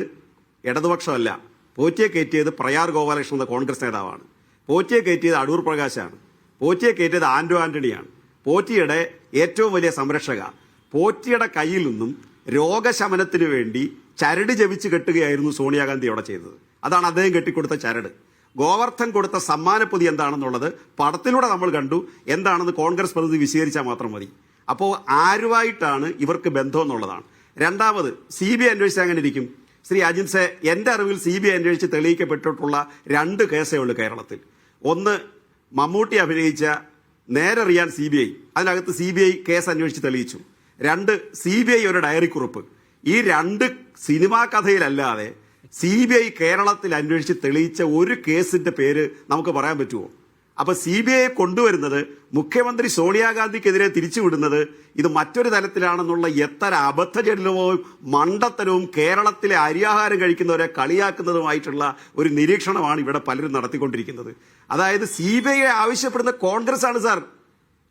ഇടതുപക്ഷമല്ല, പോറ്റിയെ കയറ്റിയത് പ്രയാർ ഗോപാലകൃഷ്ണൻ എന്ന കോൺഗ്രസ് നേതാവാണ്. പോറ്റിയെ കയറ്റിയത് അടൂർ പ്രകാശാണ്. പോറ്റിയെ കയറ്റിയത് ആന്റോ ആന്റണിയാണ്. പോറ്റിയുടെ ഏറ്റവും വലിയ സംരക്ഷക. പോറ്റിയുടെ കയ്യിൽ നിന്നും രോഗശമനത്തിന് വേണ്ടി ചരട് ജപിച്ച് കെട്ടുകയായിരുന്നു സോണിയാഗാന്ധി അവിടെ ചെയ്തത്. അതാണ് അദ്ദേഹം കെട്ടിക്കൊടുത്ത ചരട്. ഗോവർദ്ധൻ കൊടുത്ത സമ്മാനപ്പൊതി എന്താണെന്നുള്ളത് പടത്തിലൂടെ നമ്മൾ കണ്ടു. എന്താണെന്ന് കോൺഗ്രസ് പ്രതിനിധി വിശദീകരിച്ചാൽ മാത്രം മതി. അപ്പോൾ ആരുമായിട്ടാണ് ഇവർക്ക് ബന്ധം എന്നുള്ളതാണ്. രണ്ടാമത്, CBI അന്വേഷിച്ചാൽ അങ്ങനെ ഇരിക്കും. ശ്രീ അജിംസെ, എൻ്റെ അറിവിൽ CBI അന്വേഷിച്ച് തെളിയിക്കപ്പെട്ടിട്ടുള്ള 2 കേസേ ഉള്ളൂ കേരളത്തിൽ. ഒന്ന്, മമ്മൂട്ടി അഭിനയിച്ച നേരറിയാൻ CBI, അതിനകത്ത് CBI കേസ് അന്വേഷിച്ച് തെളിയിച്ചു. 2, CBI ഒരു ഡയറി കുറിപ്പ്. ഈ 2 സിനിമാ കഥയിലല്ലാതെ CBI കേരളത്തിൽ അന്വേഷിച്ച് തെളിയിച്ച ഒരു കേസിന്റെ പേര് നമുക്ക് പറയാൻ പറ്റുമോ? അപ്പൊ CBIയെ കൊണ്ടുവരുന്നത്, മുഖ്യമന്ത്രി സോണിയാഗാന്ധിക്കെതിരെ തിരിച്ചുവിടുന്നത് ഇത് മറ്റൊരു തലത്തിലാണെന്നുള്ള എത്ര അബദ്ധജടിലവും മണ്ടത്തരവും കേരളത്തിലെ അരിയാഹാരം കഴിക്കുന്നവരെ കളിയാക്കുന്നതുമായിട്ടുള്ള ഒരു നിരീക്ഷണമാണ് ഇവിടെ പലരും നടത്തിക്കൊണ്ടിരിക്കുന്നത്. അതായത് CBIയെ ആവശ്യപ്പെടുന്ന കോൺഗ്രസ് ആണ് സാർ.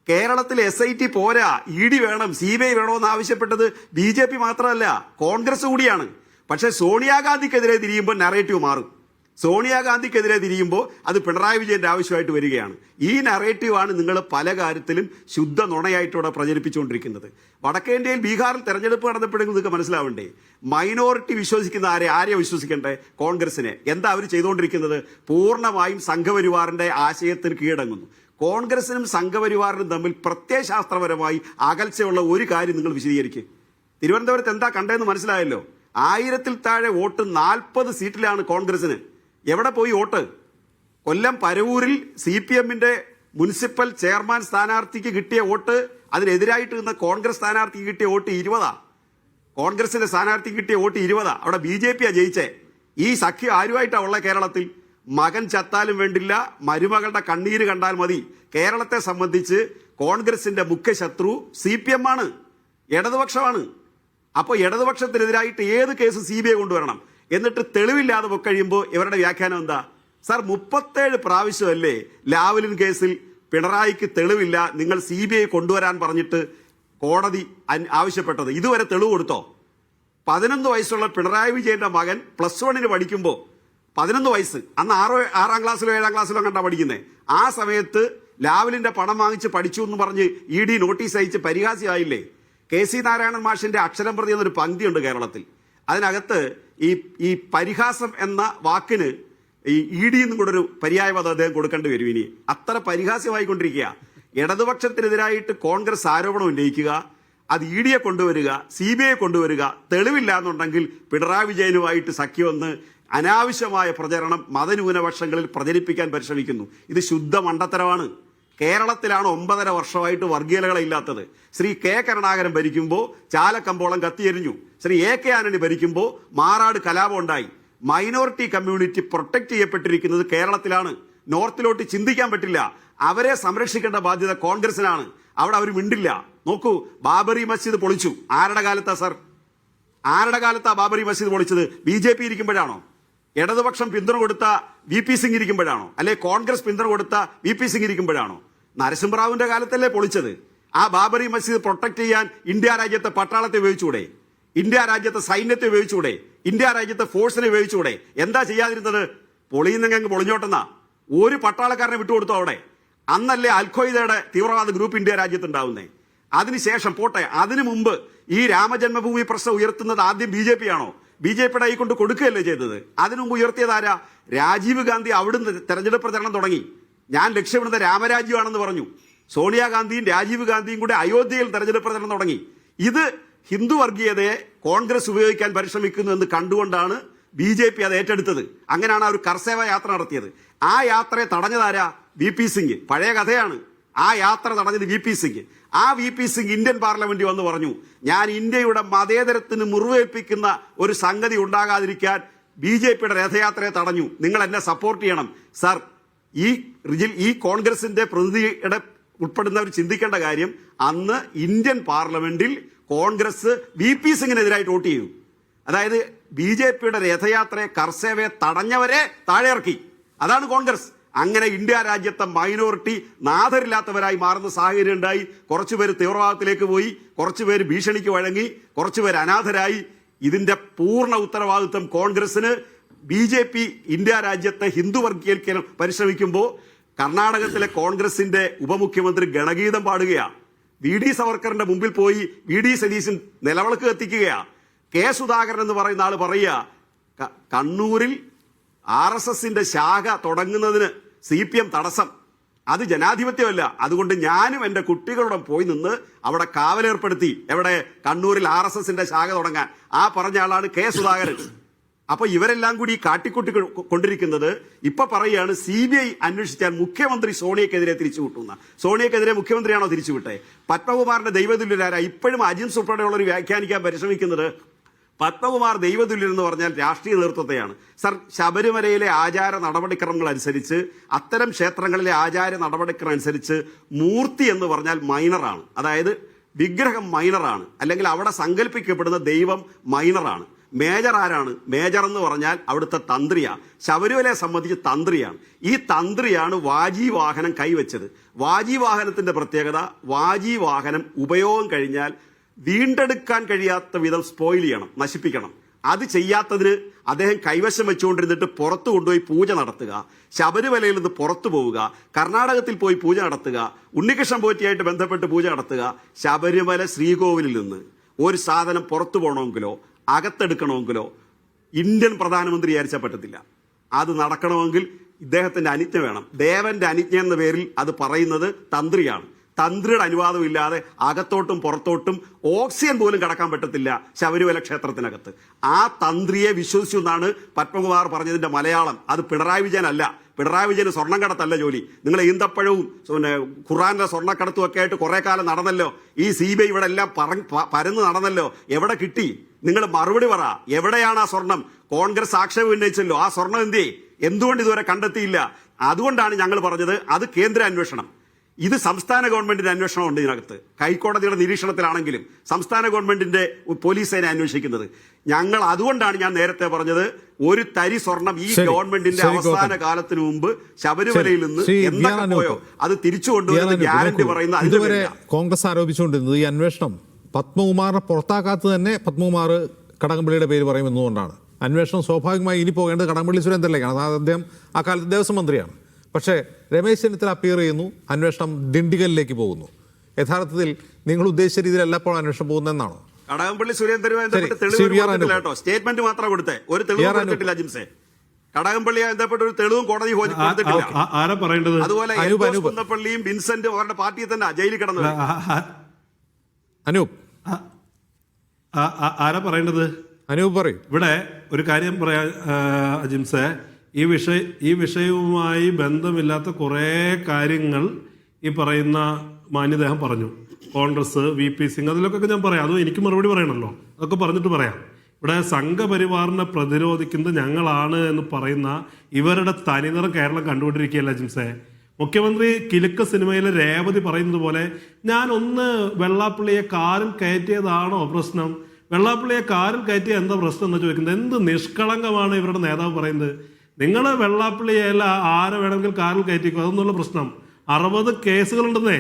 കേരളത്തിൽ SIT പോരാ, ED വേണം, CBI വേണമെന്ന് ആവശ്യപ്പെട്ടത് BJP മാത്രമല്ല, കോൺഗ്രസ് കൂടിയാണ്. പക്ഷേ സോണിയാഗാന്ധിക്കെതിരെ തിരിയുമ്പോൾ നറേറ്റീവ് മാറും. സോണിയാഗാന്ധിക്കെതിരെ തിരിയുമ്പോൾ അത് പിണറായി വിജയന്റെ ആവശ്യമായിട്ട് വരികയാണ്. ഈ നറേറ്റീവാണ് നിങ്ങൾ പല കാര്യത്തിലും ശുദ്ധ നുണയായിട്ടൂടെ പ്രചരിപ്പിച്ചുകൊണ്ടിരിക്കുന്നത്. വടക്കേന്ത്യയിൽ ബീഹാറിൽ തെരഞ്ഞെടുപ്പ് നടന്നപ്പോഴെങ്കിലും നിങ്ങൾക്ക് മനസ്സിലാവണ്ടേ? മൈനോറിറ്റി വിശ്വസിക്കുന്ന ആരെയാ വിശ്വസിക്കണ്ടേ? കോൺഗ്രസിനെ. എന്താ അവർ ചെയ്തുകൊണ്ടിരിക്കുന്നത്? പൂർണ്ണമായും സംഘപരിവാറിന്റെ ആശയത്തിന് കീഴടങ്ങുന്നു. കോൺഗ്രസിനും സംഘപരിവാറിനും തമ്മിൽ പ്രത്യയശാസ്ത്രപരമായി അകൽച്ചയുള്ള ഒരു കാര്യം നിങ്ങൾ വിശദീകരിക്കുക. തിരുവനന്തപുരത്ത് എന്താ കണ്ടതെന്ന് മനസ്സിലായല്ലോ. 1000-ൽ താഴെ വോട്ട് 40 സീറ്റിലാണ് കോൺഗ്രസിന്. എവിടെ പോയി വോട്ട്? കൊല്ലം പരവൂരിൽ CPM-ന്റെ മുനിസിപ്പൽ ചെയർമാൻ സ്ഥാനാർത്ഥിക്ക് കിട്ടിയ വോട്ട്, അതിനെതിരായിട്ട് നിന്ന കോൺഗ്രസ് സ്ഥാനാർത്ഥിക്ക് കിട്ടിയ വോട്ട് 20. കോൺഗ്രസിന്റെ സ്ഥാനാർത്ഥിക്ക് കിട്ടിയ വോട്ട് 20. അവിടെ BJP ജയിച്ചേ. ഈ സഖ്യം ആരുമായിട്ടാണ് ഉള്ള കേരളത്തിൽ? മകൻ ചത്താലും വേണ്ടില്ല, മരുമകളുടെ കണ്ണീര് കണ്ടാൽ മതി. കേരളത്തെ സംബന്ധിച്ച് കോൺഗ്രസിന്റെ മുഖ്യ ശത്രു CPM ആണ്, ഇടതുപക്ഷമാണ്. അപ്പോൾ ഇടതുപക്ഷത്തിനെതിരായിട്ട് ഏത് കേസ് CBI കൊണ്ടുവരണം? എന്നിട്ട് തെളിവില്ലാതെ പൊക്കഴിയുമ്പോൾ ഇവരുടെ വ്യാഖ്യാനം എന്താ? സാർ, 37 പ്രാവശ്യമല്ലേ ലാവ്ലിൻ കേസിൽ പിണറായിക്ക് തെളിവില്ല, നിങ്ങൾ CBI കൊണ്ടുവരാൻ പറഞ്ഞിട്ട് കോടതി ആവശ്യപ്പെട്ടത്? ഇതുവരെ തെളിവ് കൊടുത്തോ? 11 വയസ്സുള്ള പിണറായി വിജയന്റെ മകൻ +1 പഠിക്കുമ്പോൾ, 11 വയസ്സ്, അന്ന് 6ാം ക്ലാസ്സിലോ 7ാം ക്ലാസ്സിലോ കണ്ടാ പഠിക്കുന്നത്. ആ സമയത്ത് ലാവ്ലിന്റെ പണം വാങ്ങിച്ച് പഠിച്ചു എന്ന് പറഞ്ഞ് ED നോട്ടീസ് അയച്ച് പരിഹാസ്യമായില്ലേ? KC നാരായണൻ മാഷിന്റെ അക്ഷരം പ്രതി എന്നൊരു പങ്ക്തിയുണ്ട് കേരളത്തിൽ. അതിനകത്ത് ഈ പരിഹാസം എന്ന വാക്കിന് ഈ ED എന്നും കൂടെ ഒരു പര്യായപദം അദ്ദേഹം കൊടുക്കേണ്ടി വരും. ഇനി അത്ര പരിഹാസ്യമായിക്കൊണ്ടിരിക്കുക. ഇടതുപക്ഷത്തിനെതിരായിട്ട് കോൺഗ്രസ് ആരോപണം ഉന്നയിക്കുക, അത് ED കൊണ്ടുവരിക, CBI കൊണ്ടുവരിക, തെളിവില്ല എന്നുണ്ടെങ്കിൽ പിണറായി വിജയനുമായിട്ട് സഖ്യമെന്ന് അനാവശ്യമായ പ്രചരണം മതന്യൂനപക്ഷങ്ങളിൽ പ്രചരിപ്പിക്കാൻ പരിശ്രമിക്കുന്നു. ഇത് ശുദ്ധ മണ്ടത്തരമാണ്. കേരളത്തിലാണ് 9.5 വർഷമായിട്ട് വർഗീയതകളെ ഇല്ലാത്തത്. ശ്രീ K കരുണാകരൻ ഭരിക്കുമ്പോൾ ചാലക്കമ്പോളം കത്തിയെരിഞ്ഞു. ശ്രീ AK ആന്റണി ഭരിക്കുമ്പോൾ മാറാട് കലാപം ഉണ്ടായി. മൈനോറിറ്റി കമ്മ്യൂണിറ്റി പ്രൊട്ടക്ട് ചെയ്യപ്പെട്ടിരിക്കുന്നത് കേരളത്തിലാണ്. നോർത്തിലോട്ട് ചിന്തിക്കാൻ പറ്റില്ല. അവരെ സംരക്ഷിക്കേണ്ട ബാധ്യത കോൺഗ്രസിനാണ്. അവിടെ അവർ മിണ്ടില്ല. നോക്കൂ, ബാബറി മസ്ജിദ് പൊളിച്ചു. ആരുടെ കാലത്താ സർ? ആരുടെ കാലത്താ ബാബറി മസ്ജിദ് പൊളിച്ചത്? BJP ഇരിക്കുമ്പോഴാണോ? ഇടതുപക്ഷം പിന്തുണ കൊടുത്ത VP സിംഗ് ഇരിക്കുമ്പോഴാണോ? അല്ലെ കോൺഗ്രസ് പിന്തുണ കൊടുത്ത VP സിംഗ് ഇരിക്കുമ്പോഴാണോ? നരസിംഹറാവുവിന്റെ കാലത്തല്ലേ പൊളിച്ചത്? ആ ബാബറി മസ്ജിദ് പ്രൊട്ടക്ട് ചെയ്യാൻ ഇന്ത്യ രാജ്യത്തെ പട്ടാളത്തെ ഉപയോഗിച്ചൂടെ? ഇന്ത്യ രാജ്യത്തെ സൈന്യത്തെ ഉപയോഗിച്ചൂടെ? ഇന്ത്യ രാജ്യത്തെ ഫോഴ്സിനെ ഉപയോഗിച്ചൂടെ? എന്താ ചെയ്യാതിരുന്നത്? പൊളിയുന്നെങ്കിൽ പൊളിഞ്ഞോട്ടെന്നാ. ഒരു പട്ടാളക്കാരനെ വിട്ടുകൊടുത്തു അവിടെ. അന്നല്ലേ അൽഖ്വയ്ദയുടെ തീവ്രവാദ ഗ്രൂപ്പ് ഇന്ത്യ രാജ്യത്തുണ്ടാവുന്നേ. അതിനുശേഷം പോട്ടെ, അതിനു മുമ്പ് ഈ രാമജന്മഭൂമി പ്രശ്നം ഉയർത്തുന്നത് ആദ്യം BJP ആണോ? BJPയുടെ കൈ കൊണ്ട് കൊടുക്കുകയല്ലേ ചെയ്തത്? അതിനു മുമ്പ് ഉയർത്തിയതാരാ? രാജീവ് ഗാന്ധി അവിടുന്ന് തെരഞ്ഞെടുപ്പ് പ്രചരണം തുടങ്ങി. ഞാൻ ലക്ഷ്യമിടുന്ന രാമരാജ്യമാണെന്ന് പറഞ്ഞു. സോണിയാഗാന്ധിയും രാജീവ് ഗാന്ധിയും കൂടെ അയോധ്യയിൽ തെരഞ്ഞെടുപ്പ് പ്രചരണം തുടങ്ങി. ഇത് ഹിന്ദു വർഗീയതയെ കോൺഗ്രസ് ഉപയോഗിക്കാൻ പരിശ്രമിക്കുന്നു എന്ന് കണ്ടുകൊണ്ടാണ് BJP അത് ഏറ്റെടുത്തത്. അങ്ങനെയാണ് ഒരു കർസേവ യാത്ര നടത്തിയത്. ആ യാത്രയെ തടഞ്ഞതാരാ? VP സിംഗ്. പഴയ കഥയാണ്. ആ യാത്ര തടഞ്ഞത് VP സിംഗ്. ആ VP സിംഗ് ഇന്ത്യൻ പാർലമെന്റിൽ വന്ന് പറഞ്ഞു, ഞാൻ ഇന്ത്യയുടെ മതേതരത്തിന് മുറിവേൽപ്പിക്കുന്ന ഒരു സംഗതി ഉണ്ടാകാതിരിക്കാൻ BJPയുടെ രഥയാത്രയെ തടഞ്ഞു. നിങ്ങൾ എന്നെ സപ്പോർട്ട് ചെയ്യണം. സർ, ഈ കോൺഗ്രസിന്റെ പ്രതിനിധിയുടെ ഉൾപ്പെടുന്നവർ ചിന്തിക്കേണ്ട കാര്യം, അന്ന് ഇന്ത്യൻ പാർലമെന്റിൽ കോൺഗ്രസ് VP സിംഗിനെതിരായിട്ട് വോട്ട് ചെയ്തു. അതായത് BJPയുടെ രഥയാത്രയെ കർസേവയെ തടഞ്ഞവരെ താഴെ ഇറക്കി. അതാണ് കോൺഗ്രസ്. അങ്ങനെ ഇന്ത്യ രാജ്യത്തെ മൈനോറിറ്റി നാഥരില്ലാത്തവരായി മാറുന്ന സാഹചര്യം ഉണ്ടായി. കുറച്ചുപേര് തീവ്രവാദത്തിലേക്ക് പോയി, കുറച്ചുപേര് ഭീഷണിക്ക് വഴങ്ങി, കുറച്ചുപേര് അനാഥരായി. ഇതിന്റെ പൂർണ്ണ ഉത്തരവാദിത്വം കോൺഗ്രസിന്. BJP ഇന്ത്യ രാജ്യത്തെ ഹിന്ദു വർഗീയവൽക്കരണം പരിശ്രമിക്കുമ്പോൾ കർണാടകത്തിലെ കോൺഗ്രസിന്റെ ഉപമുഖ്യമന്ത്രി ഗണഗീതം പാടുകയാ. VD സവർക്കറിന്റെ മുമ്പിൽ പോയി VD സതീശൻ നിലവിളക്ക് കത്തിക്കുകയാ. K സുധാകരൻ എന്ന് പറയുന്ന ആള് പറയുക, കണ്ണൂരിൽ RSSന്റെ ശാഖ തുടങ്ങുന്നതിന് CPM തടസ്സം. അത് ജനാധിപത്യമല്ല. അതുകൊണ്ട് ഞാനും എൻ്റെ കുട്ടികളോടും പോയി നിന്ന് അവിടെ കാവലേർപ്പെടുത്തി. എവിടെ? കണ്ണൂരിൽ RSSന്റെ ശാഖ തുടങ്ങാൻ. ആ പറഞ്ഞ ആളാണ് K സുധാകരൻ. അപ്പൊ ഇവരെല്ലാം കൂടി കാട്ടിക്കൂട്ടി കൊണ്ടിരിക്കുന്നത് ഇപ്പൊ പറയുകയാണ് CBI അന്വേഷിച്ചാൽ മുഖ്യമന്ത്രി സോണിയക്കെതിരെ തിരിച്ചുവിട്ടുന്ന. സോണിയക്കെതിരെ മുഖ്യമന്ത്രിയാണോ തിരിച്ചുവിട്ടെ? പത്മകുമാറിന്റെ ദൈവതുല്യരാരാ ഇപ്പോഴും അജിൻസ് ഉൾപ്പെടെയുള്ളവർ വ്യാഖ്യാനിക്കാൻ പരിശ്രമിക്കുന്നത് പത്മകുമാർ ദൈവതുല്യൻ എന്ന് പറഞ്ഞാൽ രാഷ്ട്രീയ നേതൃത്വത്തെയാണ്. സർ, ശബരിമലയിലെ ആചാര നടപടിക്രമങ്ങൾ അനുസരിച്ച്, അത്തരം ക്ഷേത്രങ്ങളിലെ ആചാര നടപടിക്രമം അനുസരിച്ച് മൂർത്തി എന്ന് പറഞ്ഞാൽ മൈനറാണ്. അതായത് വിഗ്രഹം മൈനറാണ്, അല്ലെങ്കിൽ അവിടെ സങ്കല്പിക്കപ്പെടുന്ന ദൈവം മൈനറാണ്. മേജർ ആരാണ്? മേജർ എന്ന് പറഞ്ഞാൽ അവിടുത്തെ തന്ത്രിയാണ്. ശബരിമലയെ സംബന്ധിച്ച് തന്ത്രിയാണ്. ഈ തന്ത്രിയാണ് വാജീവാഹനം കൈവച്ചത്. വാജീവാഹനത്തിന്റെ പ്രത്യേകത, വാജീവാഹനം ഉപയോഗം കഴിഞ്ഞാൽ വീണ്ടെടുക്കാൻ കഴിയാത്ത വിധം സ്പോയിൽ ചെയ്യണം, നശിപ്പിക്കണം. അത് ചെയ്യാത്തതിന് അദ്ദേഹം കൈവശം വെച്ചുകൊണ്ടിരുന്നിട്ട് പുറത്തു കൊണ്ടുപോയി പൂജ നടത്തുക, ശബരിമലയിൽ നിന്ന് പുറത്തു പോവുക, കർണാടകത്തിൽ പോയി പൂജ നടത്തുക, ഉണ്ണികൃഷ്ണൻ പോറ്റിയായിട്ട് ബന്ധപ്പെട്ട് പൂജ നടത്തുക. ശബരിമല ശ്രീകോവിലിൽ നിന്ന് ഒരു സാധനം പുറത്തു പോകണമെങ്കിലോ അകത്തെടുക്കണമെങ്കിലോ ഇന്ത്യൻ പ്രധാനമന്ത്രി വിചാരിച്ചാൽ പറ്റത്തില്ല. അത് നടക്കണമെങ്കിൽ ഇദ്ദേഹത്തിന്റെ അനുജ്ഞ വേണം. ദേവന്റെ അനുജ്ഞ എന്ന പേരിൽ അത് പറയുന്നത് തന്ത്രിയാണ്. തന്ത്രിയുടെ അനുവാദമില്ലാതെ അകത്തോട്ടും പുറത്തോട്ടും ഓക്സിജൻ പോലും കടക്കാൻ പറ്റത്തില്ല ശബരിമല ക്ഷേത്രത്തിനകത്ത്. ആ തന്ത്രിയെ വിശ്വസിച്ചു എന്നാണ് പത്മകുമാർ പറഞ്ഞതിന്റെ മലയാളം. അത് പിണറായി വിജയനല്ല. പിണറായി വിജയന് സ്വർണ്ണം കടത്തല്ല ജോലി. നിങ്ങൾ ഈന്തപ്പഴവും പിന്നെ ഖുറാനിലെ സ്വർണ്ണക്കടത്തും ഒക്കെ ആയിട്ട് കുറെ കാലം നടന്നല്ലോ. ഈ CBI ഇവിടെ എല്ലാം പരന്ന് നടന്നല്ലോ. എവിടെ കിട്ടി? നിങ്ങൾ മറുപടി പറ. എവിടെയാണ് ആ സ്വർണം? കോൺഗ്രസ് ആക്ഷേപം ഉന്നയിച്ചല്ലോ. ആ സ്വർണം എന്തുകൊണ്ട് ഇതുവരെ കണ്ടെത്തിയില്ല? അതുകൊണ്ടാണ് ഞങ്ങൾ പറഞ്ഞത് അത് കേന്ദ്ര അന്വേഷണം. ഇത് സംസ്ഥാന ഗവൺമെന്റിന്റെ അന്വേഷണമുണ്ട് ഇതിനകത്ത്. ഹൈക്കോടതിയുടെ നിരീക്ഷണത്തിലാണെങ്കിലും സംസ്ഥാന ഗവൺമെന്റിന്റെ പോലീസിനെ അന്വേഷിക്കുന്നത്. ഞങ്ങൾ അതുകൊണ്ടാണ് ഞാൻ നേരത്തെ പറഞ്ഞത് ഒരു തരി സ്വർണം ഈ ഗവൺമെന്റിന്റെ അവസാന കാലത്തിന് മുമ്പ് ശബരിമലയിൽ നിന്ന് എന്തൊക്കെ പോയോ അത് തിരിച്ചു കൊണ്ടുവരുന്ന ഗ്യാരണ്ടി പറയുന്ന ഇതുവരെ കോൺഗ്രസ് ആരോപിച്ചുകൊണ്ടിരുന്നത് ഈ അന്വേഷണം പത്മകുമാറിനെ പുറത്താക്കാത്തത് തന്നെ പത്മകുമാർ കടകംപള്ളിയുടെ പേര് പറയുമെന്നുകൊണ്ടാണ്. അന്വേഷണം സ്വാഭാവികമായി ഇനി പോകേണ്ടത് കടകംപള്ളി സുരേന്ദ്രനിലേക്കാണ്. അദ്ദേഹം ആ കാലത്ത് ദേവസ്വം മന്ത്രിയാണ്. പക്ഷേ രമേശ് ചെന്നിത്തല അപ്പിയർ ചെയ്യുന്നു, അന്വേഷണം ദിണ്ടിഗലിലേക്ക് പോകുന്നു. യഥാർത്ഥത്തിൽ നിങ്ങൾ ഉദ്ദേശിച്ച രീതിയിലല്ല ഇപ്പോൾ അന്വേഷണം പോകുന്നതെന്നാണോ? കടകംപള്ളി സുരേന്ദ്രനുമായി സ്റ്റേറ്റ്മെന്റ് മാത്രം കൊടുത്തേ, ഒരു തെളിവ് കൊടുത്തിട്ടില്ല ജിംസെ. കടകംപള്ളിയെ ബന്ധപ്പെട്ട ഒരു തെളിവും കോടതി കൊടുത്തിട്ടില്ല. അതുപോലെ കുന്നപ്പള്ളിയും വിൻസെന്റും അവരുടെ പാർട്ടിയെ തന്നെ ജയിലിൽ കിടന്നത്. അനൂപ് ആരാ പറയേണ്ടത്? അനൂപ് പറയും. ഇവിടെ ഒരു കാര്യം പറയാം ജിംസെ, ഈ വിഷയവുമായി ബന്ധമില്ലാത്ത കുറേ കാര്യങ്ങൾ ഈ പറയുന്ന മാന്യദേഹം പറഞ്ഞു. കോൺഗ്രസ്, VP സിംഗ്, അതിലൊക്കെ ഞാൻ പറയാം. അതും എനിക്ക് മറുപടി പറയണമല്ലോ. അതൊക്കെ പറഞ്ഞിട്ട് പറയാം. ഇവിടെ സംഘപരിവാറിനെ പ്രതിരോധിക്കുന്നത് ഞങ്ങളാണ് എന്ന് പറയുന്ന ഇവരുടെ തനിനിറം കേരളം കണ്ടുകൊണ്ടിരിക്കുകയല്ല ജിംസെ. മുഖ്യമന്ത്രി കിലുക്ക സിനിമയിലെ രേവതി പറയുന്നത് പോലെ ഞാൻ ഒന്ന് വെള്ളാപ്പള്ളിയെ കാറിൽ കയറ്റിയതാണോ പ്രശ്നം? വെള്ളാപ്പള്ളിയെ കാറിൽ കയറ്റിയ എന്താ പ്രശ്നം എന്ന് ചോദിക്കുന്നത്. എന്ത് നിഷ്കളങ്കമാണ് ഇവരുടെ നേതാവ് പറയുന്നത്. നിങ്ങൾ വെള്ളാപ്പള്ളിയല്ല ആരെ വേണമെങ്കിൽ കാറിൽ കയറ്റിക്കോ, അതൊന്നുള്ള പ്രശ്നം. 60 കേസുകളുണ്ടെന്നേ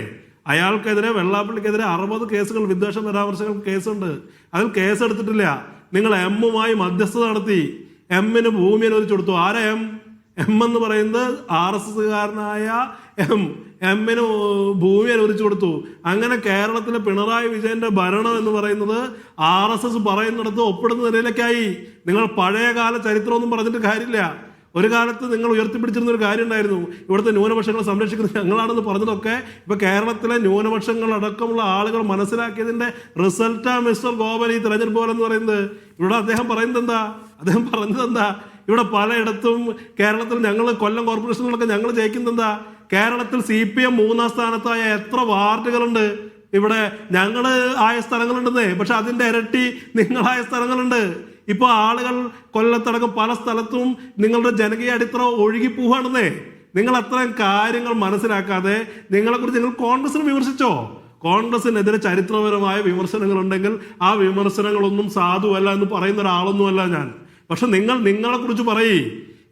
അയാൾക്കെതിരെ, വെള്ളാപ്പള്ളിക്കെതിരെ 60 കേസുകൾ, വിദ്വേഷ പരാമർശങ്ങൾ കേസുണ്ട്. അതിൽ കേസെടുത്തിട്ടില്ല. നിങ്ങൾ എമ്മുമായി മധ്യസ്ഥത നടത്തി. എമ്മിന് ഭൂമി അനുവദിച്ചു കൊടുത്തു. ആരാ എം എന്ന് പറയുന്നത്? RSSകാരനായ എമ്മിന് ഭൂമി അനുവദിച്ചു കൊടുത്തു. അങ്ങനെ കേരളത്തിലെ പിണറായി വിജയന്റെ ഭരണം എന്ന് പറയുന്നത് RSS പറയുന്നിടത്ത് ഒപ്പിടുന്ന നിലയിലേക്കായി. നിങ്ങൾ പഴയകാല ചരിത്രമൊന്നും പറഞ്ഞിട്ട് കാര്യമില്ല. ഒരു കാലത്ത് നിങ്ങൾ ഉയർത്തിപ്പിടിച്ചിരുന്ന ഒരു കാര്യം ഉണ്ടായിരുന്നു, ഇവിടുത്തെ ന്യൂനപക്ഷങ്ങളെ സംരക്ഷിക്കുന്നത് ഞങ്ങളാണെന്ന് പറഞ്ഞതൊക്കെ ഇപ്പൊ കേരളത്തിലെ ന്യൂനപക്ഷങ്ങളടക്കമുള്ള ആളുകൾ മനസ്സിലാക്കിയതിന്റെ റിസൾട്ടാ മിസ്റ്റർ ഗോപൻ ഈ തെരഞ്ഞെടുപ്പ് പോലെ എന്ന് പറയുന്നത്. ഇവിടെ അദ്ദേഹം പറഞ്ഞത് എന്താ? ഇവിടെ പലയിടത്തും കേരളത്തിൽ ഞങ്ങൾ കൊല്ലം കോർപ്പറേഷനിലൊക്കെ ഞങ്ങൾ ജയിക്കുന്നത് എന്താ? കേരളത്തിൽ CPM 3-ാം സ്ഥാനത്തായ എത്ര വാർഡുകളുണ്ട്? ഇവിടെ ഞങ്ങൾ ആയ സ്ഥലങ്ങളുണ്ടെന്നേ, പക്ഷെ അതിന്റെ ഇരട്ടി നിങ്ങളായ സ്ഥലങ്ങളുണ്ട്. ഇപ്പോൾ ആളുകൾ കൊല്ലത്തടക്കം പല സ്ഥലത്തും നിങ്ങളുടെ ജനകീയ അടിത്തറ ഒഴുകിപ്പോവാണെന്നേ. നിങ്ങൾ അത്രയും കാര്യങ്ങൾ മനസ്സിലാക്കാതെ നിങ്ങളെക്കുറിച്ച് നിങ്ങൾ കോൺഗ്രസിനെ വിമർശിച്ചോ? കോൺഗ്രസിനെതിരെ ചരിത്രപരമായ വിമർശനങ്ങൾ ഉണ്ടെങ്കിൽ ആ വിമർശനങ്ങളൊന്നും സാധുവല്ല എന്ന് പറയുന്ന ഒരാളൊന്നുമല്ല ഞാൻ. പക്ഷെ നിങ്ങളെ കുറിച്ച് പറയേ.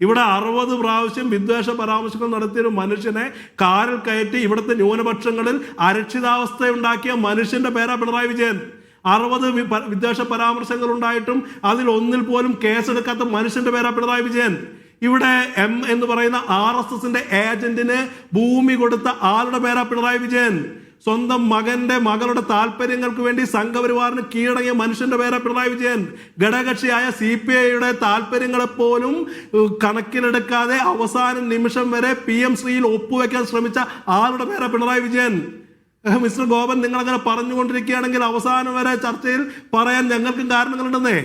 ഇവിടെ 60 പ്രാവശ്യം വിദ്വേഷ പരാമർശങ്ങൾ നടത്തിയൊരു മനുഷ്യനെ കാറിൽ കയറ്റി ഇവിടുത്തെ ന്യൂനപക്ഷങ്ങളിൽ അരക്ഷിതാവസ്ഥയുണ്ടാക്കിയ മനുഷ്യന്റെ പേരാ പിണറായി വിജയൻ. 60 വിദ്വേഷ പരാമർശങ്ങൾ ഉണ്ടായിട്ടും അതിൽ ഒന്നിൽ പോലും കേസെടുക്കാത്ത മനുഷ്യന്റെ പേരാ പിണറായി വിജയൻ. ഇവിടെ M എന്ന് പറയുന്ന RSSന്റെ ഏജന്റിന് ഭൂമി കൊടുത്ത ആളുടെ പേരാ പിണറായി വിജയൻ. സ്വന്തം മകളുടെ താല്പര്യങ്ങൾക്ക് വേണ്ടി സംഘപരിവാറിന് കീഴടങ്ങിയ മനുഷ്യന്റെ പേരാ പിണറായി വിജയൻ. ഘടകകക്ഷിയായ CPIയുടെ താല്പര്യങ്ങളെപ്പോലും കണക്കിലെടുക്കാതെ അവസാന നിമിഷം വരെ PM ശ്രീയിൽ ഒപ്പുവെക്കാൻ ശ്രമിച്ച ആളുടെ പേരാ പിണറായി വിജയൻ. മിസ്റ്റർ ഗോപൻ, നിങ്ങളങ്ങനെ പറഞ്ഞുകൊണ്ടിരിക്കുകയാണെങ്കിൽ അവസാനം വരെ ചർച്ചയിൽ പറയാൻ ഞങ്ങൾക്കും കാരണങ്ങളുണ്ടെന്നേ.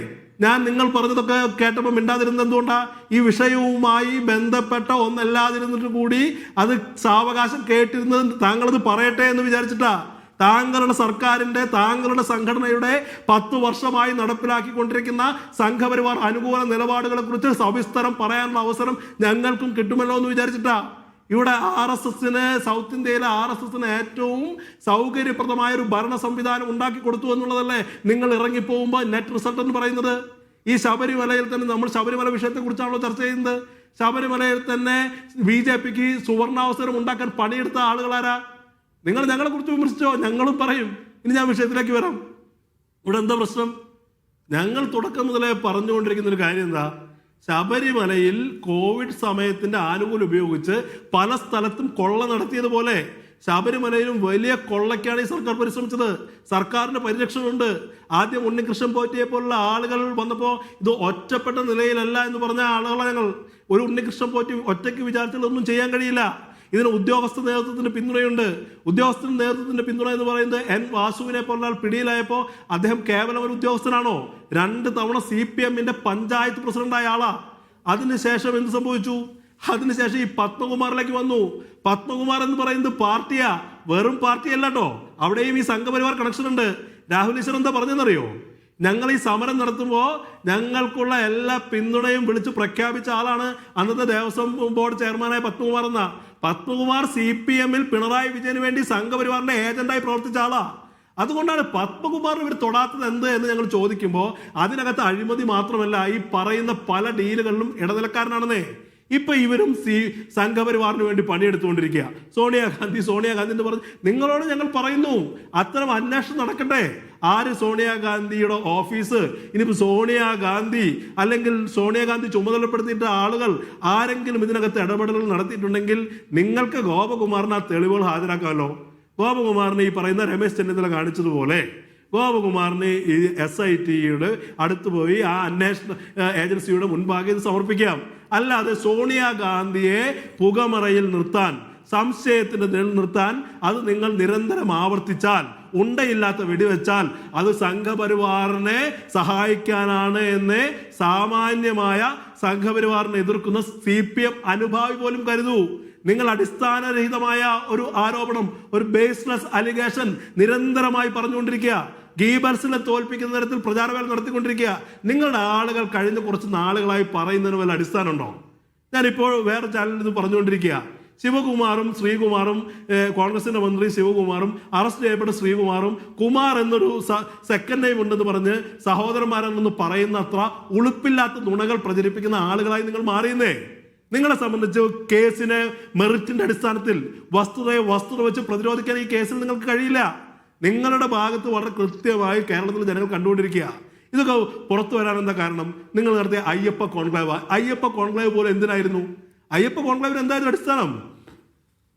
ഞാൻ നിങ്ങൾ പറഞ്ഞതൊക്കെ കേട്ടപ്പോൾ മിണ്ടാതിരുന്നത് എന്തുകൊണ്ടാ? ഈ വിഷയവുമായി ബന്ധപ്പെട്ട ഒന്നല്ലാതിരുന്നിട്ട് കൂടി അത് സാവകാശം കേട്ടിരുന്നത് താങ്കളത് പറയട്ടെ എന്ന് വിചാരിച്ചിട്ടാ. താങ്കളുടെ സർക്കാരിന്റെ, താങ്കളുടെ സംഘടനയുടെ 10 വർഷമായി നടപ്പിലാക്കിക്കൊണ്ടിരിക്കുന്ന സംഘപരിവാർ അനുകൂല നിലപാടുകളെ കുറിച്ച് സവിസ്തരം പറയാനുള്ള അവസരം ഞങ്ങൾക്കും കിട്ടുമല്ലോ എന്ന് വിചാരിച്ചിട്ടാ. ഇവിടെ RSSന്, സൗത്ത് ഇന്ത്യയിലെ RSSന് ഏറ്റവും സൗകര്യപ്രദമായ ഒരു ഭരണ സംവിധാനം ഉണ്ടാക്കി കൊടുത്തു എന്നുള്ളതല്ലേ നിങ്ങൾ ഇറങ്ങിപ്പോകുമ്പോൾ നെറ്റ് റിസൾട്ട് എന്ന് പറയുന്നത്. ഈ ശബരിമലയിൽ തന്നെ നമ്മൾ ശബരിമല വിഷയത്തെ കുറിച്ചാണല്ലോ ചർച്ച ചെയ്യുന്നത്. ശബരിമലയിൽ തന്നെ BJPക്ക് സുവർണാവസരം ഉണ്ടാക്കാൻ പണിയെടുത്ത ആളുകളാരാ? നിങ്ങൾ ഞങ്ങളെ കുറിച്ച് വിമർശിച്ചോ? ഞങ്ങളും പറയും. ഇനി ഞാൻ വിഷയത്തിലേക്ക് വരാം. ഇവിടെ എന്താ പ്രശ്നം? ഞങ്ങൾ തുടക്കം മുതലേ പറഞ്ഞുകൊണ്ടിരിക്കുന്ന ഒരു കാര്യം എന്താ? ശബരിമലയിൽ കോവിഡ് സമയത്തിന്റെ ആനുകൂല്യം ഉപയോഗിച്ച് പല സ്ഥലത്തും കൊള്ള നടത്തിയതുപോലെ ശബരിമലയിലും വലിയ കൊള്ളയ്ക്കാണ് ഈ സർക്കാർ പരിശ്രമിച്ചത്. സർക്കാരിന്റെ പരിരക്ഷണമുണ്ട്. ആദ്യം ഉണ്ണികൃഷ്ണൻ പോറ്റിയെ പോലുള്ള ആളുകൾ വന്നപ്പോൾ ഇത് ഒറ്റപ്പെട്ട നിലയിലല്ല എന്ന് പറഞ്ഞ ആളുകളാണ് ഞങ്ങൾ. ഒരു ഉണ്ണികൃഷ്ണൻ പോറ്റി ഒറ്റയ്ക്ക് വിചാരിച്ചാൽ ഒന്നും ചെയ്യാൻ കഴിയില്ല. ഇതിന് ഉദ്യോഗസ്ഥ നേതൃത്വത്തിന്റെ പിന്തുണയുണ്ട്. ഉദ്യോഗസ്ഥ നേതൃത്വത്തിന്റെ പിന്തുണ എന്ന് പറയുന്നത് എൻ വാസുവിനെ പോലുള്ള പിടിയിലായപ്പോൾ അദ്ദേഹം കേവലം ഒരു ഉദ്യോഗസ്ഥനാണോ? 2 തവണ CPM-ന്റെ പഞ്ചായത്ത് പ്രസിഡന്റായ ആളാ. അതിനുശേഷം എന്ത് സംഭവിച്ചു? അതിനുശേഷം ഈ പത്മകുമാറിലേക്ക് വന്നു. പത്മകുമാർ എന്ന് പറയുന്നത് പാർട്ടിയാ, വെറും പാർട്ടിയല്ല കേട്ടോ. അവിടെയും ഈ സംഘപരിവാർ കണക്ഷൻ ഉണ്ട്. രാഹുൽ ഈശ്വർ എന്താ പറഞ്ഞെന്നറിയോ? ഞങ്ങൾ ഈ സമരം നടത്തുമ്പോൾ ഞങ്ങൾക്കുള്ള എല്ലാ പിന്തുണയും വിളിച്ച് പ്രഖ്യാപിച്ച ആളാണ് അന്നത്തെ ദേവസ്വം ബോർഡ് ചെയർമാനായ പത്മകുമാർ എന്ന. പത്മകുമാർ CPM-ൽ പിണറായി വിജയന് വേണ്ടി സംഘപരിവാറിന്റെ ഏജന്റായി പ്രവർത്തിച്ച ആളാ. അതുകൊണ്ടാണ് പത്മകുമാറിന് ഇവർ തൊടാത്തത് എന്ത് എന്ന് ഞങ്ങൾ ചോദിക്കുമ്പോൾ അതിനകത്ത് അഴിമതി മാത്രമല്ല, ഈ പറയുന്ന പല ഡീലുകളിലും ഇടനിലക്കാരനാണെന്നേ. ഇപ്പൊ ഇവരും സംഘപരിവാറിന് വേണ്ടി പണിയെടുത്തുകൊണ്ടിരിക്കുക. സോണിയാഗാന്ധി എന്ന് പറഞ്ഞ് നിങ്ങളോട് ഞങ്ങൾ പറയുന്നു, അത്തരം അന്വേഷണം നടക്കട്ടെ. ആര് സോണിയാഗാന്ധിയുടെ ഓഫീസ്, ഇനിയിപ്പോൾ സോണിയാഗാന്ധി അല്ലെങ്കിൽ സോണിയാഗാന്ധി ചുമതലപ്പെടുത്തിയിട്ട ആളുകൾ ആരെങ്കിലും ഇതിനകത്ത് ഇടപെടലുകൾ നടത്തിയിട്ടുണ്ടെങ്കിൽ നിങ്ങൾക്ക് ഗോപകുമാറിന് ആ തെളിവുകൾ ഹാജരാക്കാമല്ലോ. ഗോപകുമാറിന് ഈ പറയുന്ന രമേശ് ചെന്നിത്തല കാണിച്ചതുപോലെ ഗോപകുമാറിന് ഈ SIT-യുടെ അടുത്ത് പോയി ആ അന്വേഷണ ഏജൻസിയുടെ മുൻപാകെ ഇത് സമർപ്പിക്കാം. അല്ലാതെ സോണിയാഗാന്ധിയെ പുകമറയിൽ നിർത്താൻ, സംശയത്തിന് നിലനിർത്താൻ അത് നിങ്ങൾ നിരന്തരം ആവർത്തിച്ചാൽ, ഉണ്ടയില്ലാത്ത വെടിവെച്ചാൽ അത് സംഘപരിവാറിനെ സഹായിക്കാനാണ് എന്ന് സാമാന്യമായ സംഘപരിവാറിനെ എതിർക്കുന്ന CPM അനുഭാവി പോലും കരുതൂ. നിങ്ങൾ അടിസ്ഥാനരഹിതമായ ഒരു ആരോപണം, ഒരു ബേസ്ലെസ് അലിഗേഷൻ നിരന്തരമായി പറഞ്ഞുകൊണ്ടിരിക്കുക. ഗീബൽസിനെ തോൽപ്പിക്കുന്ന തരത്തിൽ പ്രചാരവേല നടത്തിക്കൊണ്ടിരിക്കുക. നിങ്ങളുടെ ആളുകൾ കഴിഞ്ഞ കുറച്ച് നാളുകളായി പറയുന്നതിന് വല്ല അടിസ്ഥാനമുണ്ടോ? ഞാനിപ്പോൾ വേറെ ചാനലിൽ ഇത് പറഞ്ഞുകൊണ്ടിരിക്കുക. ശിവകുമാറും ശ്രീകുമാറും, കോൺഗ്രസിന്റെ മന്ത്രി ശിവകുമാറും അറസ്റ്റ് ചെയ്യപ്പെട്ട ശ്രീകുമാറും കുമാർ എന്നൊരു സെക്കൻഡ് നെയിം ഉണ്ടെന്ന് പറഞ്ഞ് സഹോദരന്മാരെന്ന് പറയുന്ന അത്ര ഉളുപ്പില്ലാത്ത നുണകൾ പ്രചരിപ്പിക്കുന്ന ആളുകളായി നിങ്ങൾ മാറിയുന്നേ. നിങ്ങളെ സംബന്ധിച്ച് കേസിനെ മെറിറ്റിന്റെ അടിസ്ഥാനത്തിൽ വസ്തുത വെച്ച് പ്രതിരോധിക്കാൻ ഈ കേസിൽ നിങ്ങൾക്ക് കഴിയില്ല. നിങ്ങളുടെ ഭാഗത്ത് വളരെ കൃത്യമായി കേരളത്തിലെ ജനങ്ങൾ കണ്ടുകൊണ്ടിരിക്കുക. ഇതൊക്കെ പുറത്തു വരാൻ എന്താ കാരണം? നിങ്ങൾ നടത്തിയ അയ്യപ്പ കോൺക്ലേവ് പോലെ എന്തിനായിരുന്നു? അയ്യപ്പ കോൺക്ലേവിന് എന്തായിരുന്നു അടിസ്ഥാനം?